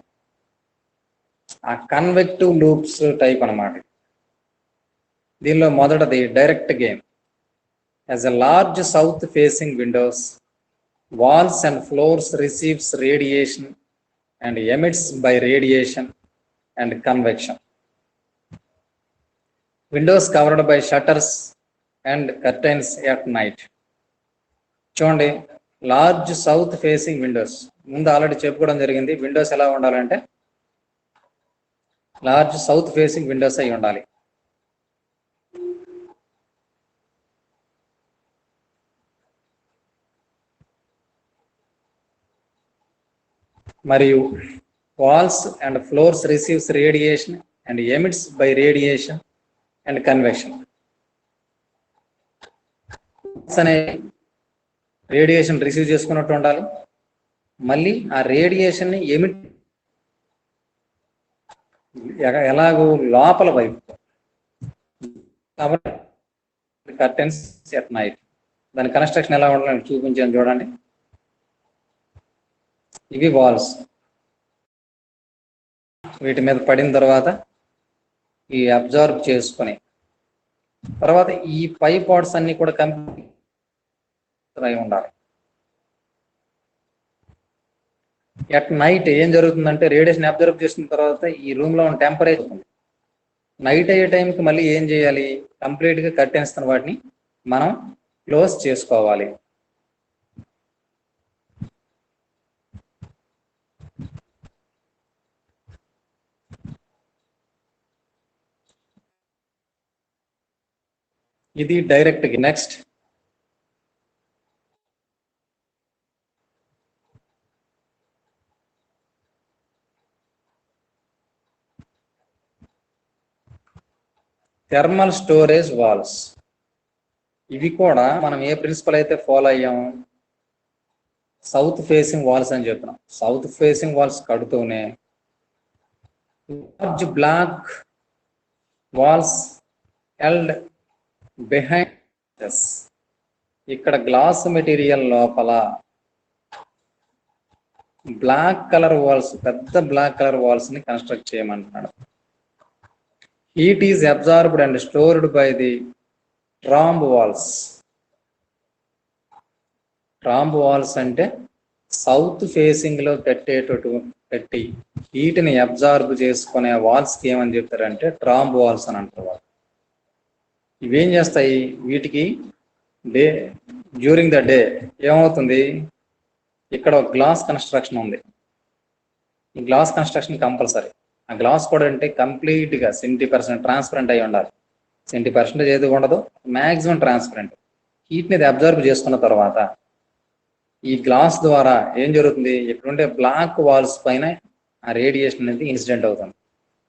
ఆ కన్వెక్టివ్ లూప్స్ టైప్ అన్నమాట. దీనిలో మొదటిది direct gain. As a large south facing Windows, walls and floors receives radiation and emits by radiation and convection. Windows covered by shutters and curtains at night. చూడండి, లార్జ్ సౌత్ ఫేసింగ్ విండోస్ ముందు ఆల్రెడీ చెప్పుకోవడం జరిగింది. విండోస్ ఎలా ఉండాలంటే లార్జ్ సౌత్ ఫేసింగ్ విండోస్ అయి ఉండాలి. మరియు walls and floors receives radiation and emits by radiation and convection. అనే రేడియేషన్ రిసీవ్ చేసుకున్నట్టు ఉండాలి, మళ్ళీ ఆ రేడియేషన్ని ఎమిట్ ఎలాగో లోపల వైపు కాబట్టి కర్టెన్స్ ఎట్ నైట్. దాని కన్స్ట్రక్షన్ ఎలా ఉండాలని చూపించాను చూడండి. ఇవి వాల్స్, వీటి మీద పడిన తర్వాత ఈ అబ్జర్వ్ చేసుకొని తర్వాత ఈ పై పార్ట్స్ అన్ని కూడా కంప్లీట్ అయి ఉండాలి. ఎట్ నైట్ ఏం జరుగుతుందంటే రేడియేషన్ అబ్జర్వ్ చేసిన తర్వాత ఈ రూమ్ లో ఉన్న టెంపరేచర్ నైట్ అయ్యే టైంకి మళ్ళీ ఏం చేయాలి, కంప్లీట్ గా కర్టెన్స్ వాటిని మనం క్లోజ్ చేసుకోవాలి. ఇది డైరెక్ట్ గా నెక్స్ట్ థర్మల్ స్టోరేజ్ వాల్స్. ఇవి కూడా మనం ఏ ప్రిన్సిపల్ అయితే ఫాలో అయ్యాము, సౌత్ ఫేసింగ్ వాల్స్ అని చెప్తున్నాం. సౌత్ ఫేసింగ్ వాల్స్ కడుతూనే large black walls held behind. ఇక్కడ గ్లాస్ మెటీరియల్ లోపల బ్లాక్ కలర్ వాల్స్, పెద్ద బ్లాక్ కలర్ వాల్స్ ని కన్స్ట్రక్ట్ చేయమంటున్నాడు. Heat is absorbed and stored by the Trombe walls. Trombe walls అంటే సౌత్ ఫేసింగ్ లో కట్టి హీట్ని అబ్జార్బ్ చేసుకునే వాల్స్ కి ఏమని చెప్తారంటే ట్రాంబ్ వాల్స్ అని అంటారు. ఇవేం చేస్తాయి, వీటికి డే డ్యూరింగ్ ద డే ఏమవుతుంది, ఇక్కడ ఒక గ్లాస్ కన్స్ట్రక్షన్ ఉంది. ఈ గ్లాస్ కన్స్ట్రక్షన్ కంపల్సరీ. ఆ గ్లాస్ కూడా అంటే కంప్లీట్ గా 70% ట్రాన్స్పరెంట్ అయి ఉండాలి. 70% ఏది ఉండదు, మ్యాక్సిమం ట్రాన్స్పరెంట్. హీట్ ని అబ్జర్వ్ చేసుకున్న తర్వాత ఈ గ్లాస్ ద్వారా ఏం జరుగుతుంది, ఇక్కడ ఉండే బ్లాక్ వాల్స్ పైన ఆ రేడియేషన్ అనేది ఇన్సిడెంట్ అవుతుంది.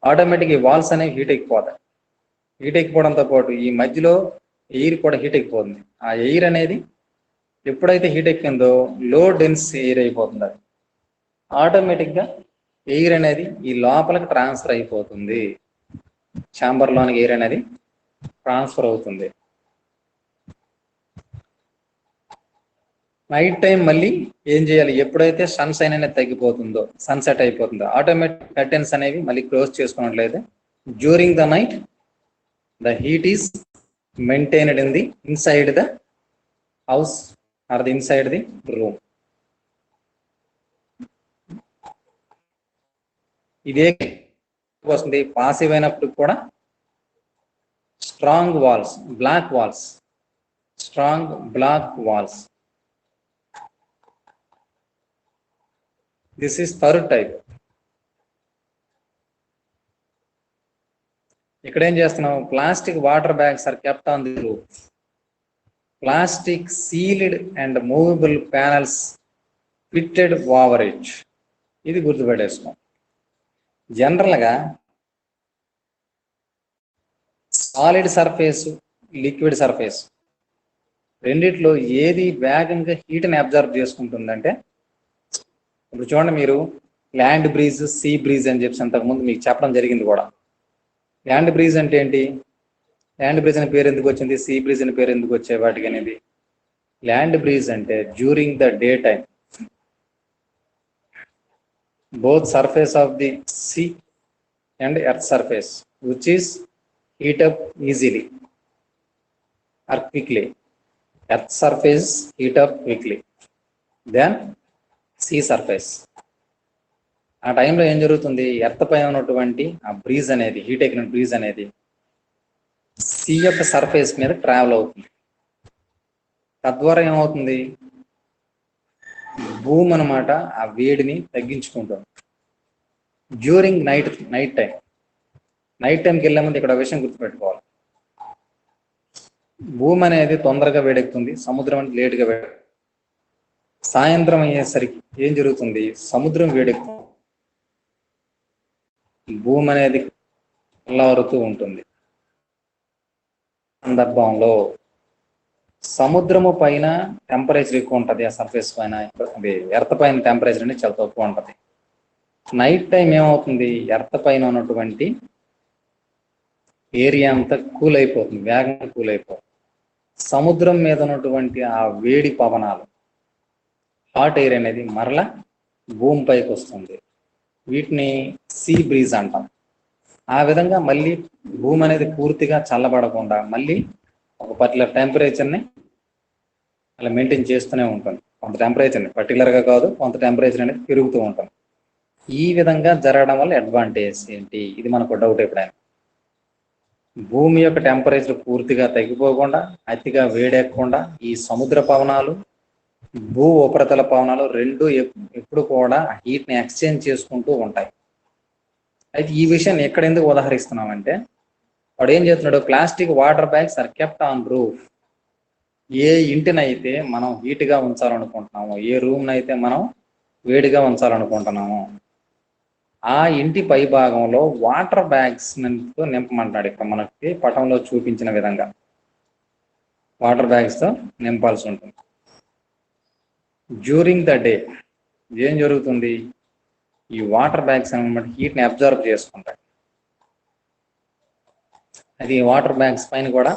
ఆటోమేటిక్ ఈ వాల్స్ అనేవి హీట్ ఎక్కిపోతాయి. హీట్ ఎక్కిపోవడంతో పాటు ఈ మధ్యలో ఎయిర్ కూడా హీట్ ఎక్కిపోతుంది. ఆ ఎయిర్ అనేది ఎప్పుడైతే హీట్ ఎక్కిందో లో డెన్స్ ఎయిర్ అయిపోతుంది. అది ఆటోమేటిక్గా ఎయిర్ అనేది ఈ లోపలికి ట్రాన్స్ఫర్ అయిపోతుంది. ఛాంబర్లోనికి ఎయిర్ అనేది ట్రాన్స్ఫర్ అవుతుంది. నైట్ టైం మళ్ళీ ఏం చేయాలి, ఎప్పుడైతే సన్ సైన్ అనేది తగ్గిపోతుందో, సన్సెట్ అయిపోతుందో ఆటోమేటిక్ కర్టెన్స్ అనేవి మళ్ళీ క్లోజ్ చేసుకున్నట్లయితే during the night the heat is maintained in the inside the house or the inside the room. ఇదే వస్తుంది పాసివ్ అయినప్పుడు కూడా strong walls, block walls, strong block walls. This is third type. ఇక్కడ ఏం చేస్తున్నాం, plastic water bags are kept on the roof. Plastic sealed and movable panels fitted over it. ఇది గుర్తుపెట్టేసుకో. జనరల్గా సాలిడ్ సర్ఫేస్, లిక్విడ్ సర్ఫేస్ రెండిట్లో ఏది వేగంగా హీట్ని అబ్జర్వ్ చేసుకుంటుందంటే, ఇప్పుడు చూడండి మీరు ల్యాండ్ బ్రీజ్, సీ బ్రీజ్ అని చెప్పి అంతకుముందు మీకు చెప్పడం జరిగింది కూడా. ల్యాండ్ బ్రీజ్ అంటే ఏంటి, ల్యాండ్ బ్రీజ్ అనే పేరు ఎందుకు వచ్చింది, సీ బ్రీజ్ అనే పేరు ఎందుకు వచ్చే వాటికి అనేది. ల్యాండ్ బ్రీజ్ అంటే during the day time both surface of the sea and earth surface which is heat up easily or quickly. Earth surface heat up quickly then sea surface. ఆ టైంలో ఏం జరుగుతుంది, ఎర్త్ పైన ఉన్నటువంటి ఆ బ్రీజ్ అనేది, హీట్ ఎక్కిన బ్రీజ్ అనేది సీ యొక్క సర్ఫేస్ మీద ట్రావెల్ అవుతుంది. తద్వారా ఏమవుతుంది, భూమి అనమాట ఆ వేడిని తగ్గించుకుంటుంది. డ్యూరింగ్ నైట్ టైంకి వెళ్ళే ముందు ఇక్కడ విషయం గుర్తుపెట్టుకోవాలి. భూమి అనేది తొందరగా వేడెక్కుతుంది, సముద్రం అనేది లేటుగా సాయంత్రం అయ్యేసరికి ఏం జరుగుతుంది, సముద్రం వేడెక్కుతుంది, భూమి అనేది చల్లారుతూ ఉంటుంది. సందర్భంలో సముద్రము పైన టెంపరేచర్ ఎక్కువ ఉంటుంది, ఆ సర్ఫేస్ పైన. అది ఎర్త్ పైన టెంపరేచర్ అనేది చాలా తక్కువ ఉంటుంది. నైట్ టైం ఏమవుతుంది, ఎర్త్ పైన ఉన్నటువంటి ఏరియా అంతా కూల్ అయిపోతుంది, వేగంగా కూల్ అయిపోతుంది. సముద్రం మీద ఉన్నటువంటి ఆ వేడి పవనాలు, హాట్ ఎయిర్ అనేది మరలా భూమి పైకి వస్తుంది. వీటిని సీ బ్రీజ్ అంటాం. ఆ విధంగా మళ్ళీ భూమి అనేది పూర్తిగా చల్లబడకుండా మళ్ళీ ఒక పర్టికులర్ టెంపరేచర్ని అలా మెయింటైన్ చేస్తూనే ఉంటుంది. కొంత టెంపరేచర్ని పర్టికులర్గా కాదు, కొంత టెంపరేచర్ అనేది పెరుగుతూ ఉంటుంది. ఈ విధంగా జరగడం వల్ల అడ్వాంటేజ్ ఏంటి, ఇది మనకు డౌట్. ఎప్పుడైనా భూమి యొక్క టెంపరేచర్ పూర్తిగా తగ్గిపోకుండా, అతిగా వేడెక్కకుండా ఈ సముద్ర పవనాలు, భూ ఉపరితల పవనాలు రెండు ఎప్పుడు కూడా హీట్ని ఎక్స్చేంజ్ చేసుకుంటూ ఉంటాయి. అయితే ఈ విషయాన్ని ఎక్కడ ఎందుకు ఉదాహరిస్తున్నామంటే, వాడు ఏం చేస్తున్నాడు, plastic water bags are kept on roof. ఏ ఇంటినైతే మనం హీట్గా ఉంచాలనుకుంటున్నామో, ఏ రూమ్నైతే మనం వేడిగా ఉంచాలనుకుంటున్నామో, ఆ ఇంటి పై భాగంలో వాటర్ బ్యాగ్స్ నింపమంటాడు. ఇక్కడ మనకి పటంలో చూపించిన విధంగా వాటర్ బ్యాగ్స్తో నింపాల్సి ఉంటుంది. డ్యూరింగ్ ద డే ఏం జరుగుతుంది, ఈ వాటర్ బ్యాగ్స్ అనమాట హీట్ని అబ్జర్వ్ చేసుకుంటాయి. అది వాటర్ బ్యాగ్స్ పైన కూడా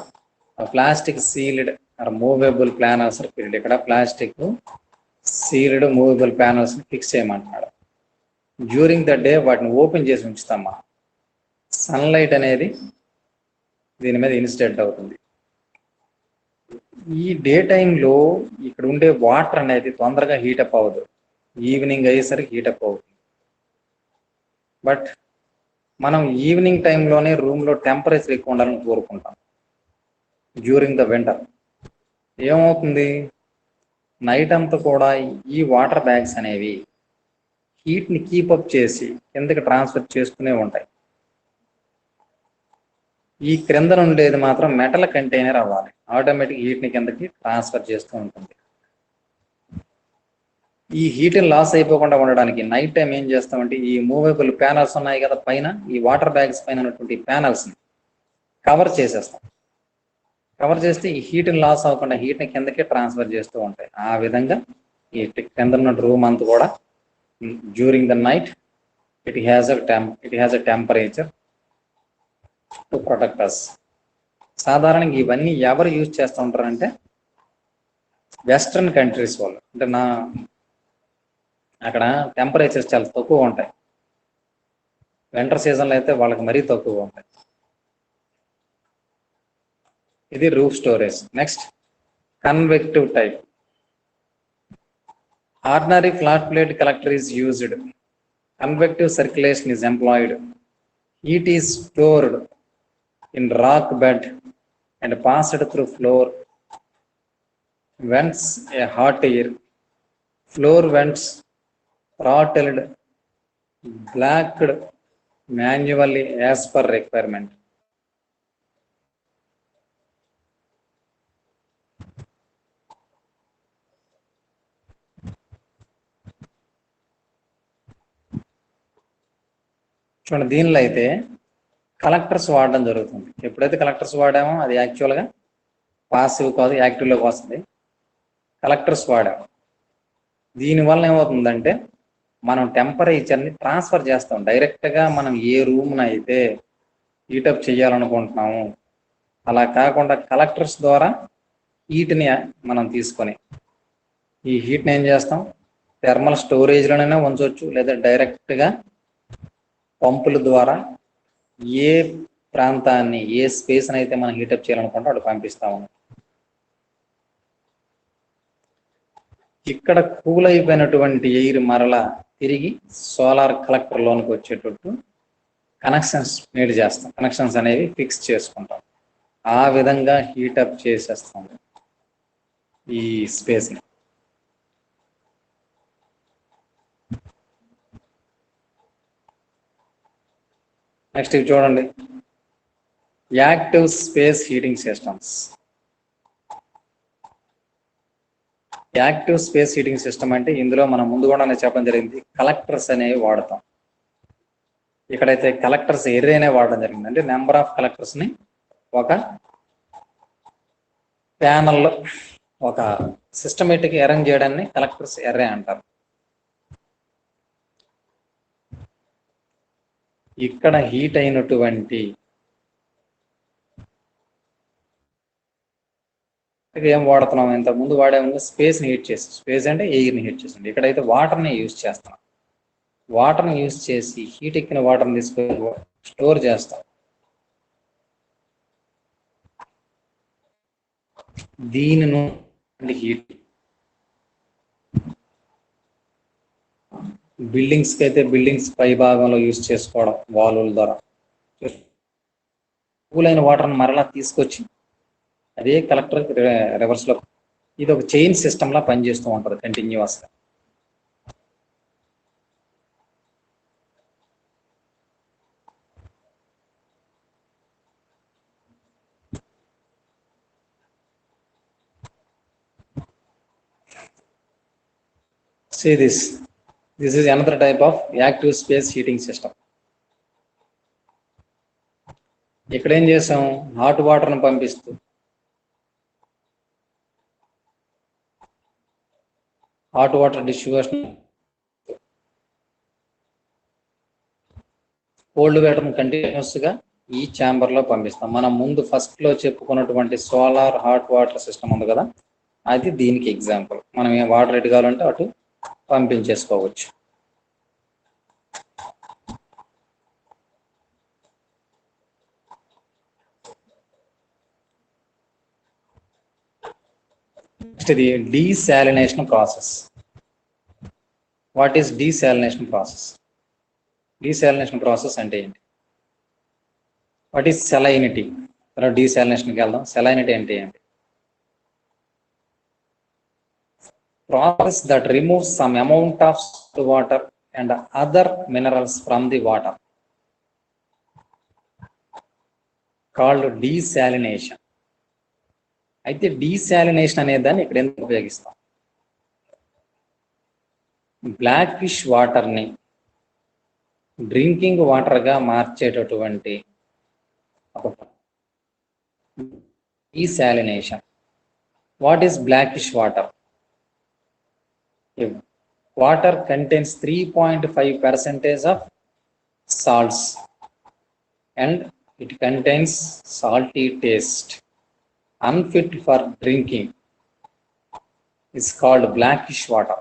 plastic sealed or movable planners period, ఇక్కడ plastic sealed movable panels fix చేయమంటున్నాడు. డ్యూరింగ్ ద డే వాటిని ఓపెన్ చేసి ఉంచుతామా, సన్లైట్ అనేది దీని మీద ఇన్సిడెంట్ అవుతుంది. ఈ డే టైంలో ఇక్కడ ఉండే వాటర్ అనేది తొందరగా హీటప్ అవ్వదు, ఈవినింగ్ అయ్యేసరికి హీటప్ అవుతుంది. బట్ మనం ఈవినింగ్ టైంలోనే రూమ్లో టెంపరేచర్ ఎక్కువ ఉండాలని కోరుకుంటాం. డ్యూరింగ్ ద వింటర్ ఏమవుతుంది, నైట్ అంతా కూడా ఈ వాటర్ బ్యాగ్స్ అనేవి హీట్ని కీపప్ చేసి కిందకి ట్రాన్స్ఫర్ చేస్తూనే ఉంటాయి. ఈ క్రింద నుండేది మాత్రం మెటల్ కంటైనర్ అవ్వాలి, ఆటోమేటిక్ హీట్ని కిందకి ట్రాన్స్ఫర్ చేస్తూ ఉంటుంది. ఈ హీట్ని లాస్ అయిపోకుండా ఉండడానికి నైట్ టైం ఏం చేస్తామంటే, ఈ మూవబుల్ ప్యానల్స్ ఉన్నాయి కదా పైన, ఈ వాటర్ బ్యాగ్స్ పైన ఉన్నటువంటి ప్యానల్స్ని కవర్ చేసేస్తాం. కవర్ చేస్తే ఈ హీట్ని లాస్ అవ్వకుండా హీట్ని కిందకే ట్రాన్స్ఫర్ చేస్తూ ఉంటాయి. ఆ విధంగా ఈ కింద ఉన్న రూమ్ అంతా కూడా during the night it has a temperature to protect us. సాధారణంగా ఇవన్నీ ఎవరు యూజ్ చేస్తూ ఉంటారంటే వెస్ట్రన్ కంట్రీస్ వాళ్ళు. అంటే అక్కడ టెంపరేచర్స్ చాలా తక్కువ ఉంటాయి, వింటర్ సీజన్లో అయితే వాళ్ళకి మరీ తక్కువ ఉంటాయి. ఇది roof storage. Next convective type. Ordinary flat plate collector is used. Convective circulation is employed. Heat is stored in rock bed and passed through floor vents a hot air. Floor vents throttled, blacked manually as per requirement. చూడండి, దీనిలో అయితే కలెక్టర్స్ వాడడం జరుగుతుంది. ఎప్పుడైతే కలెక్టర్స్ వాడామో అది యాక్చువల్గా పాసివ్ కాదు, యాక్టివ్లోకి వస్తుంది. కలెక్టర్స్ వాడాము, దీనివల్ల ఏమవుతుందంటే మనం టెంపరేచర్ని ట్రాన్స్ఫర్ చేస్తాం. డైరెక్ట్గా మనం ఏ రూమ్ను అయితే హీటప్ చేయాలనుకుంటున్నాము అలా కాకుండా కలెక్టర్స్ ద్వారా హీట్ని మనం తీసుకొని ఈ హీట్ని ఏం చేస్తాం, థెర్మల్ స్టోరేజ్లోనైనా ఉంచవచ్చు, లేదా డైరెక్ట్గా పంపుల ద్వారా ఏ ప్రాంతాన్ని, ఏ స్పేస్ని అయితే మనం హీటప్ చేయాలనుకుంటే అటు పంపిస్తాము. ఇక్కడ కూల్ అయిపోయినటువంటి ఎయిర్ మరలా తిరిగి సోలార్ కలెక్టర్లోనికి వచ్చేటట్టు కనెక్షన్స్ మేడ్ చేస్తాం, కనెక్షన్స్ అనేవి ఫిక్స్ చేసుకుంటాం. ఆ విధంగా హీటప్ చేసేస్తాం ఈ స్పేస్ని. నెక్స్ట్ ఇవి చూడండి, active space heating systems. Active space heating system అంటే ఇందులో మనం ముందు కూడా చెప్పడం జరిగింది, కలెక్టర్స్ అనేవి వాడతాం. ఇక్కడైతే కలెక్టర్స్ ఎర్రీ అనే వాడడం జరిగింది. అంటే నెంబర్ ఆఫ్ కలెక్టర్స్ని ఒక ప్యానల్లో ఒక సిస్టమేటిక్ అరేంజ్ చేయడాన్ని కలెక్టర్స్ ఎర్రే అంటారు. ఇక్కడ హీట్ అయినటువంటి ఏం వాడుతున్నాం, ఇంతకుముందు వాడేమో స్పేస్ని హీట్ చేసి, స్పేస్ అంటే ఎయిర్ని హీట్ చేస్తుంది. ఇక్కడైతే వాటర్ని యూజ్ చేస్తున్నాం. వాటర్ని యూజ్ చేసి హీట్ ఎక్కిన వాటర్ని తీసుకొని స్టోర్ చేస్తాం. దీనిని హీట్ బిల్డింగ్స్కి అయితే బిల్డింగ్స్ పై భాగంలో యూజ్ చేసుకోవడం వాల్వుల ద్వారా. కూలైన వాటర్ని మరలా తీసుకొచ్చి అదే కలెక్టర్ రివర్స్లో, ఇది ఒక చైన్ సిస్టమ్లా పనిచేస్తూ ఉంటుంది కంటిన్యూస్గా. See this. This is another type of active space heating system. ఇక్కడ ఏం చేసాం, హాట్ వాటర్ని పంపిస్తూ హాట్ వాటర్ డిస్ట్రిబ్యూషన్, కోల్డ్ వాటర్ని కంటిన్యూస్గా ఈ ఛాంబర్లో పంపిస్తాం. మనం ముందు ఫస్ట్లో చెప్పుకున్నటువంటి సోలార్ హాట్ వాటర్ సిస్టమ్ ఉంది కదా, అది దీనికి ఎగ్జాంపుల్. మనం ఏ వాటర్ ఎటు కావాలంటే అటు పంపించేసుకోవచ్చు. నెక్స్ట్ ఇది desalination process. What is desalination process? Desalination process అంటే ఏంటి? What is salinity? తర్వాత డీసాలినేషన్కి వెళ్దాం. సెలైనిటీ అంటే ఏంటి? Process that removes some amount of salt water and other minerals from the water, called desalination. అయితే డీసాలినేషన్ అనే దాన్ని ఇక్కడ ఎందుకు ఉపయోగిస్తాం? బ్లాక్ ఫిష్ వాటర్ని డ్రింకింగ్ వాటర్గా మార్చేటటువంటి desalination. What is brackish water? Water contains 3.5% of salts and it contains salty taste, unfit for drinking. It's called blackish water.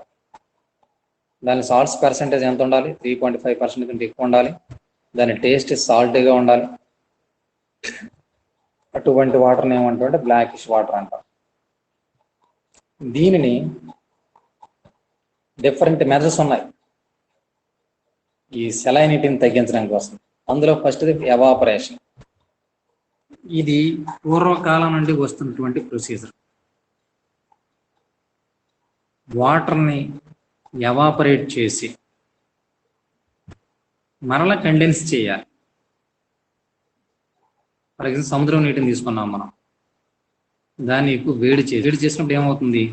దాని సాల్ట్స్ పర్సెంటేజ్ ఎంత ఉండాలి? 3.5% కంటే ఎక్కువ ఉండాలి. దాని టేస్ట్ సాల్టీగా ఉండాలి. అటువంటి వాటర్ని ఏమంటారంటే బ్లాకిష్ వాటర్ అంటారు. దీనిని డిఫరెంట్ మెథడ్స్ ఉన్నాయి ఈ సెలైనిటీని తగ్గించడం కోసం. అందులో ఫస్ట్ది ఎవాపరేషన్. ఇది పూర్వకాలం నుండి వస్తున్నటువంటి ప్రొసీజర్. వాటర్ని ఎవాపరేట్ చేసి మరలా కండెన్స్ చేయాలి. ఫర్ ఎగ్జాంపుల్ సముద్రం నీటిని తీసుకున్నాం మనం, దాన్ని ఎక్కువ వేడి చేసినప్పుడు ఏమవుతుంది?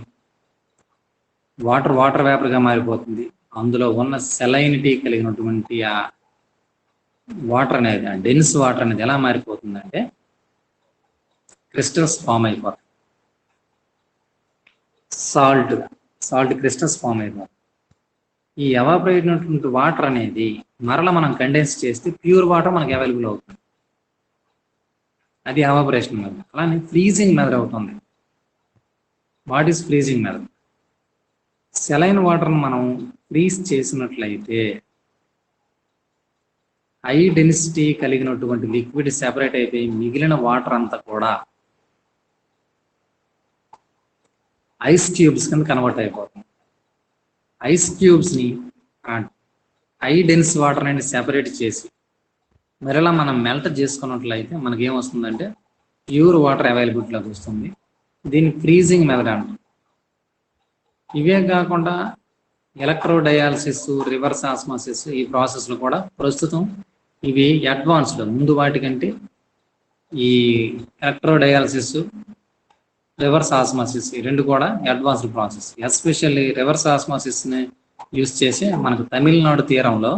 వాటర్ వేపర్గా మారిపోతుంది. అందులో ఉన్న సెలైనిటీ కలిగినటువంటి ఆ వాటర్ అనేది, ఆ డెన్స్ వాటర్ అనేది ఎలా మారిపోతుందంటే క్రిస్టల్స్ ఫామ్ అయిపోతాయి. సాల్ట్ క్రిస్టల్స్ ఫామ్ అయిపోతాయి. ఈ ఎవాపరేట్ అయినటువంటి వాటర్ అనేది మరలా మనం కండెన్స్ చేస్తే ప్యూర్ వాటర్ మనకి అవైలబుల్ అవుతుంది. అది ఎవాపరేషన్ మెథడ్. అలానే ఫ్రీజింగ్ మెథడ్ అవుతుంది. What is freezing method? Saline వాటర్ని మనం ఫ్రీజ్ చేసినట్లయితే హై డెన్సిటీ కలిగినటువంటి లిక్విడ్ సెపరేట్ అయిపోయి మిగిలిన వాటర్ అంతా కూడా ఐస్ క్యూబ్స్ కింద కన్వర్ట్ అయిపోతుంది. ఐస్ క్యూబ్స్ని హై డెన్స్ వాటర్ అనేది సెపరేట్ చేసి మరలా మనం మెల్ట్ చేసుకున్నట్లయితే మనకేమొస్తుందంటే ప్యూర్ వాటర్ అవైలబిలిటీలోకి వస్తుంది. దీన్ని ఫ్రీజింగ్ మెథడ్ అంటారు. ఇవే కాకుండా ఎలక్ట్రోడయాలసిస్, రివర్స్ ఆస్మాసిస్, ఈ ప్రాసెస్లు కూడా ప్రస్తుతం ఇవి అడ్వాన్స్డ్. ముందు వాటికంటే ఈ ఎలక్ట్రోడయాలసిస్, రివర్స్ ఆస్మాసిస్ ఈ రెండు కూడా అడ్వాన్స్డ్ ప్రాసెస్. ఎస్పెషల్లీ రివర్స్ ఆస్మాసిస్ని యూజ్ చేసి మనకు తమిళనాడు తీరంలో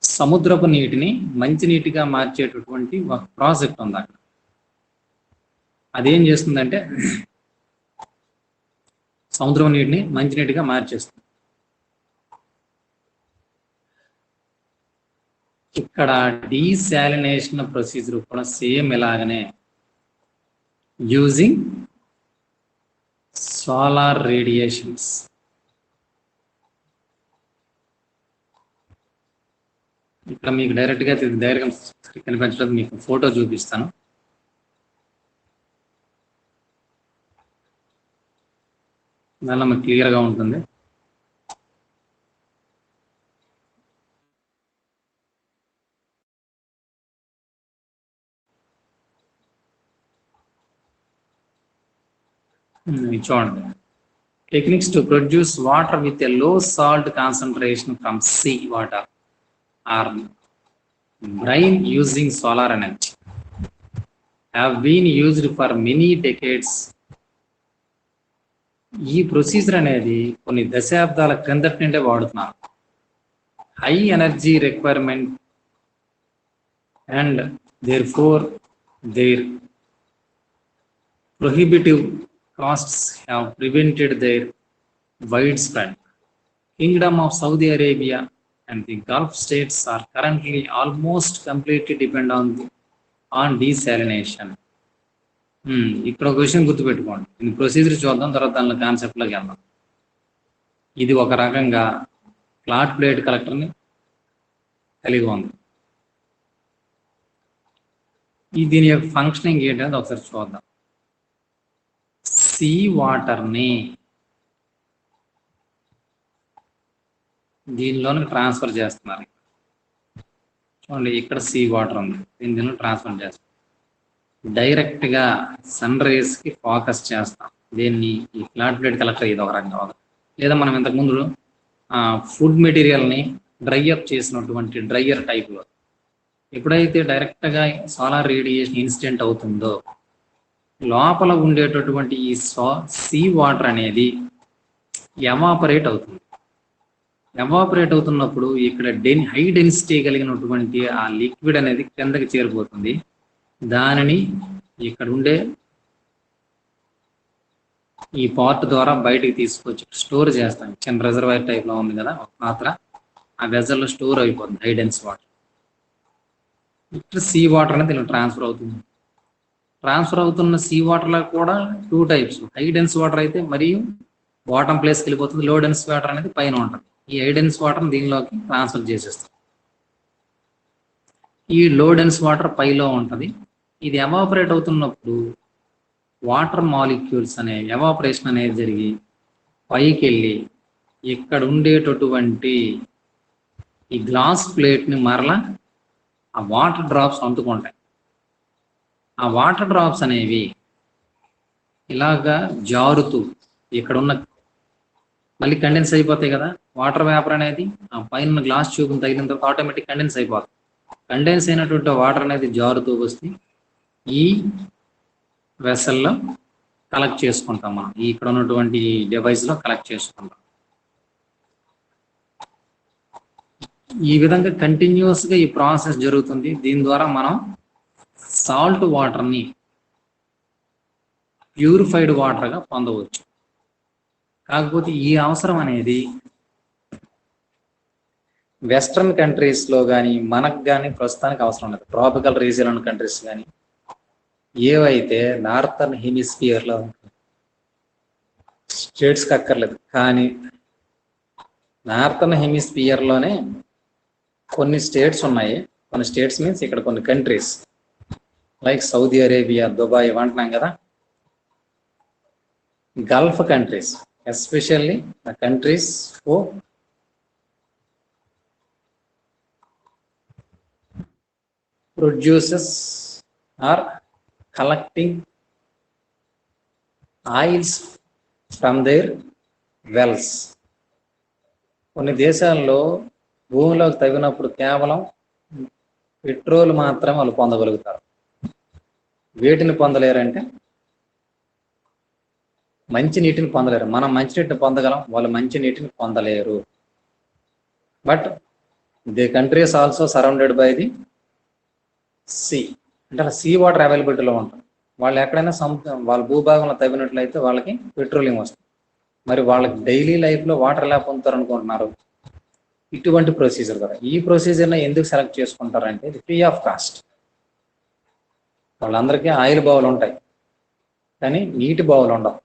సముద్రపు నీటిని మంచినీటిగా మార్చేటటువంటి ఒక ప్రాజెక్ట్ ఉంది అక్కడ. అదేం చేస్తుందంటే సముద్రం నీటిని మంచినీటిగా మార్చేస్తుంది. ఇక్కడ డీసాలినేషన్ ప్రొసీజర్ కూడా సేమ్ ఇలాగనే యూజింగ్ సోలార్ రేడియేషన్స్. ఇక్కడ మీకు డైరెక్ట్గా కనిపించలేదు, మీకు ఫోటో చూపిస్తాను. దానిలో మీకు క్లియర్గా ఉంటుంది. చూడండి, techniques to produce water with a low salt concentration from sea water or brine using solar energy have been used for many decades. ఈ ప్రొసీజర్ అనేది కొన్ని దశాబ్దాల క్రిందటి నుండే వాడుతున్నారు. High energy requirement and therefore their prohibitive costs have prevented their widespread. Kingdom of Saudi Arabia and the Gulf states are currently almost completely dependent on desalination. ఇక్కడ ఒక విషయం గుర్తుపెట్టుకోండి, ఇది ప్రొసీజర్ చూద్దాం, తర్వాత దానిలో కాన్సెప్ట్లోకి వెళ్దాం. ఇది ఒక రకంగా ఫ్లాట్ ప్లేట్ కలెక్టర్ని కలిగి ఉంది. దీని యొక్క ఫంక్షనింగ్ ఏంటనేది ఒకసారి చూద్దాం. సీ వాటర్ని దీనిలోకి ట్రాన్స్ఫర్ చేస్తున్నారు. చూడండి, ఇక్కడ సీ వాటర్ ఉంది, దీనిలో ట్రాన్స్ఫర్ చేస్తాం. డైరెక్ట్గా సన్ రేస్కి ఫోకస్ చేస్తాం. దీన్ని ఈ ఫ్లాట్ ప్లేట్ కలెక్టర్ ఇది ఒక రకంగా, లేదా మనం ఇంతకుముందు ఫుడ్ మెటీరియల్ని డ్రైఅప్ చేసినటువంటి డ్రైయర్ టైప్లో ఎప్పుడైతే డైరెక్ట్గా సోలార్ రేడియేషన్ ఇన్సిడెంట్ అవుతుందో లోపల ఉండేటటువంటి ఈ సీ వాటర్ అనేది ఎవాపరేట్ అవుతుంది. ఎవాపరేట్ అవుతున్నప్పుడు ఇక్కడ హై డెన్సిటీ కలిగినటువంటి ఆ లిక్విడ్ అనేది కిందకి చేరిపోతుంది. దానిని ఇక్కడ ఉండే ఈ పార్ట్ ద్వారా బయటికి తీసుకొచ్చి స్టోర్ చేస్తాం. చిన్న రిజర్వాయర్ టైప్లో ఉంది కదా ఒక పాత్ర, ఆ వెజల్లో స్టోర్ అయిపోతుంది హై డెన్స్ వాటర్. ఇక్కడ సీ వాటర్ అనేది ఇలా ట్రాన్స్ఫర్ అవుతుంది. ట్రాన్స్ఫర్ అవుతున్న సీ వాటర్లో కూడా 2 టైప్స్. హై డెన్స్ వాటర్ అయితే మరియు బాటమ్ ప్లేస్కి వెళ్ళిపోతుంది. లో డెన్స్ వాటర్ అనేది పైన ఉంటుంది. ఈ హై డెన్స్ వాటర్ దీనిలోకి ట్రాన్స్ఫర్ చేసేస్తుంది. ఈ లో డెన్స్ వాటర్ పైలో ఉంటుంది. ఇది ఎవాపరేట్ అవుతున్నప్పుడు వాటర్ మాలిక్యూల్స్ అనే ఎవాపరేషన్ అనేది జరిగి పైకి వెళ్ళి ఇక్కడ ఉండేటటువంటి ఈ గ్లాస్ ప్లేట్ని మరలా ఆ వాటర్ డ్రాప్స్ అందుకుంటాయి. ఆ వాటర్ డ్రాప్స్ అనేవి ఇలాగా జారుతూ ఇక్కడ ఉన్న మళ్ళీ కండెన్స్ అయిపోతాయి కదా. వాటర్ వేపర్ అనేది ఆ పైన గ్లాస్ ట్యూబ్ని తగిలిన తర్వాత ఆటోమేటిక్ కండెన్స్ అయిపోతుంది. కండెన్స్ అయినటువంటి వాటర్ అనేది జారుతూ వస్తే ఈ వెసల్లో కలెక్ట్ చేసుకుంటాం. మనం ఇక్కడ ఉన్నటువంటి డివైస్లో కలెక్ట్ చేసుకుంటాం. ఈ విధంగా కంటిన్యూస్గా ఈ ప్రాసెస్ జరుగుతుంది. దీని ద్వారా మనం సాల్ట్ వాటర్ని ప్యూరిఫైడ్ వాటర్గా పొందవచ్చు. కాకపోతే ఈ అవసరం అనేది వెస్ట్రన్ కంట్రీస్లో కానీ మనకు కానీ ప్రస్తుతానికి అవసరం లేదు. ట్రాపికల్ రీజియన్ కంట్రీస్ కానీ ఏవైతే నార్థర్న్ హెమిస్ఫియర్లో స్టేట్స్కి అక్కర్లేదు. కానీ నార్థర్న్ హెమిస్ఫియర్లోనే కొన్ని స్టేట్స్ ఉన్నాయి. కొన్ని స్టేట్స్ మీన్స్ ఇక్కడ కొన్ని countries like Saudi Arabia, Dubai అంటున్నాం కదా. Gulf countries, especially the countries for produces are collecting oils from their wells. కొన్ని దేశాల్లో భూమిలోకి తవ్వినప్పుడు కేవలం పెట్రోల్ మాత్రమే వాళ్ళు పొందగలుగుతారు. వేటిని పొందలేరంటే మంచి నీటిని పొందలేరు. మనం మంచి నీటిని పొందగలం, వాళ్ళు మంచి నీటిని పొందలేరు. But the countries also surrounded by the sea, అంటే సీ వాటర్ అవైలబిలిటీలో ఉంటుంది. వాళ్ళు ఎక్కడైనా వాళ్ళ భూభాగంలో తవ్వినట్లయితే వాళ్ళకి పెట్రోలియం వస్తుంది. మరి వాళ్ళకి డైలీ లైఫ్లో వాటర్ ఎలా పొందుతారు అనుకుంటున్నారు? ఇటువంటి ప్రొసీజర్ కదా. ఈ ప్రొసీజర్ని ఎందుకు సెలెక్ట్ చేసుకుంటారంటే ఇది ఫ్రీ ఆఫ్ కాస్ట్. వాళ్ళందరికీ ఆయిల్ బావులు ఉంటాయి కానీ నీటి బావులు ఉండవు.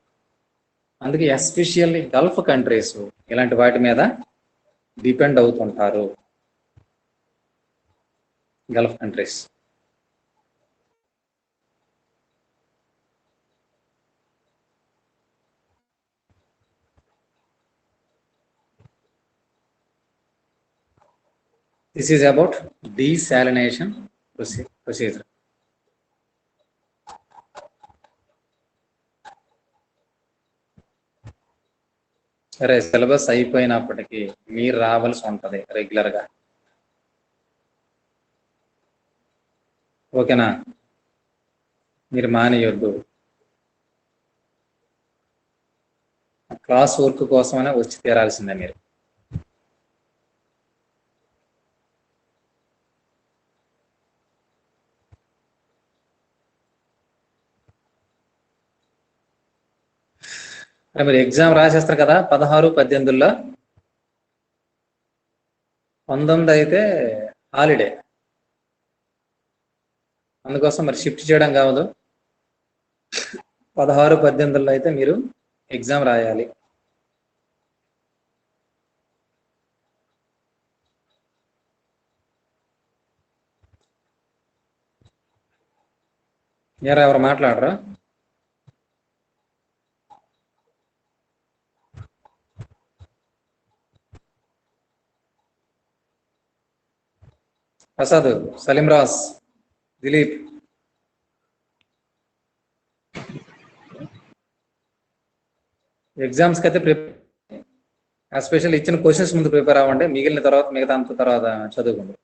అందుకే ఎస్పెషల్లీ గల్ఫ్ కంట్రీస్ ఇలాంటి వాటి మీద డిపెండ్ అవుతుంటారు. Gulf countries. This is about desalination procedure. సరే, సిలబస్ అయిపోయినప్పటికీ మీరు రావాల్సి ఉంటుంది రెగ్యులర్గా. ఓకేనా? మీరు మానేయొద్దు. క్లాస్ వర్క్ కోసమైనా వచ్చి తీరాల్సిందే మీరు. మీరు ఎగ్జామ్ రాసేస్తారు కదా 16, 18లో. 19 అయితే హాలిడే, అందుకోసం మరి షిఫ్ట్ చేయడం కావదు. 16, 18లో అయితే మీరు ఎగ్జామ్ రాయాలి. ఎవరు మాట్లాడరా? ప్రసాద్, సలీం రాస్, దిలీప్. ఎగ్జామ్స్కి అయితే ఎస్పెషల్ ఇచ్చిన క్వశ్చన్స్ ముందు ప్రిపేర్ అవ్వండి. మిగిలిన తర్వాత మిగతా అంత తర్వాత చదువుకోండి.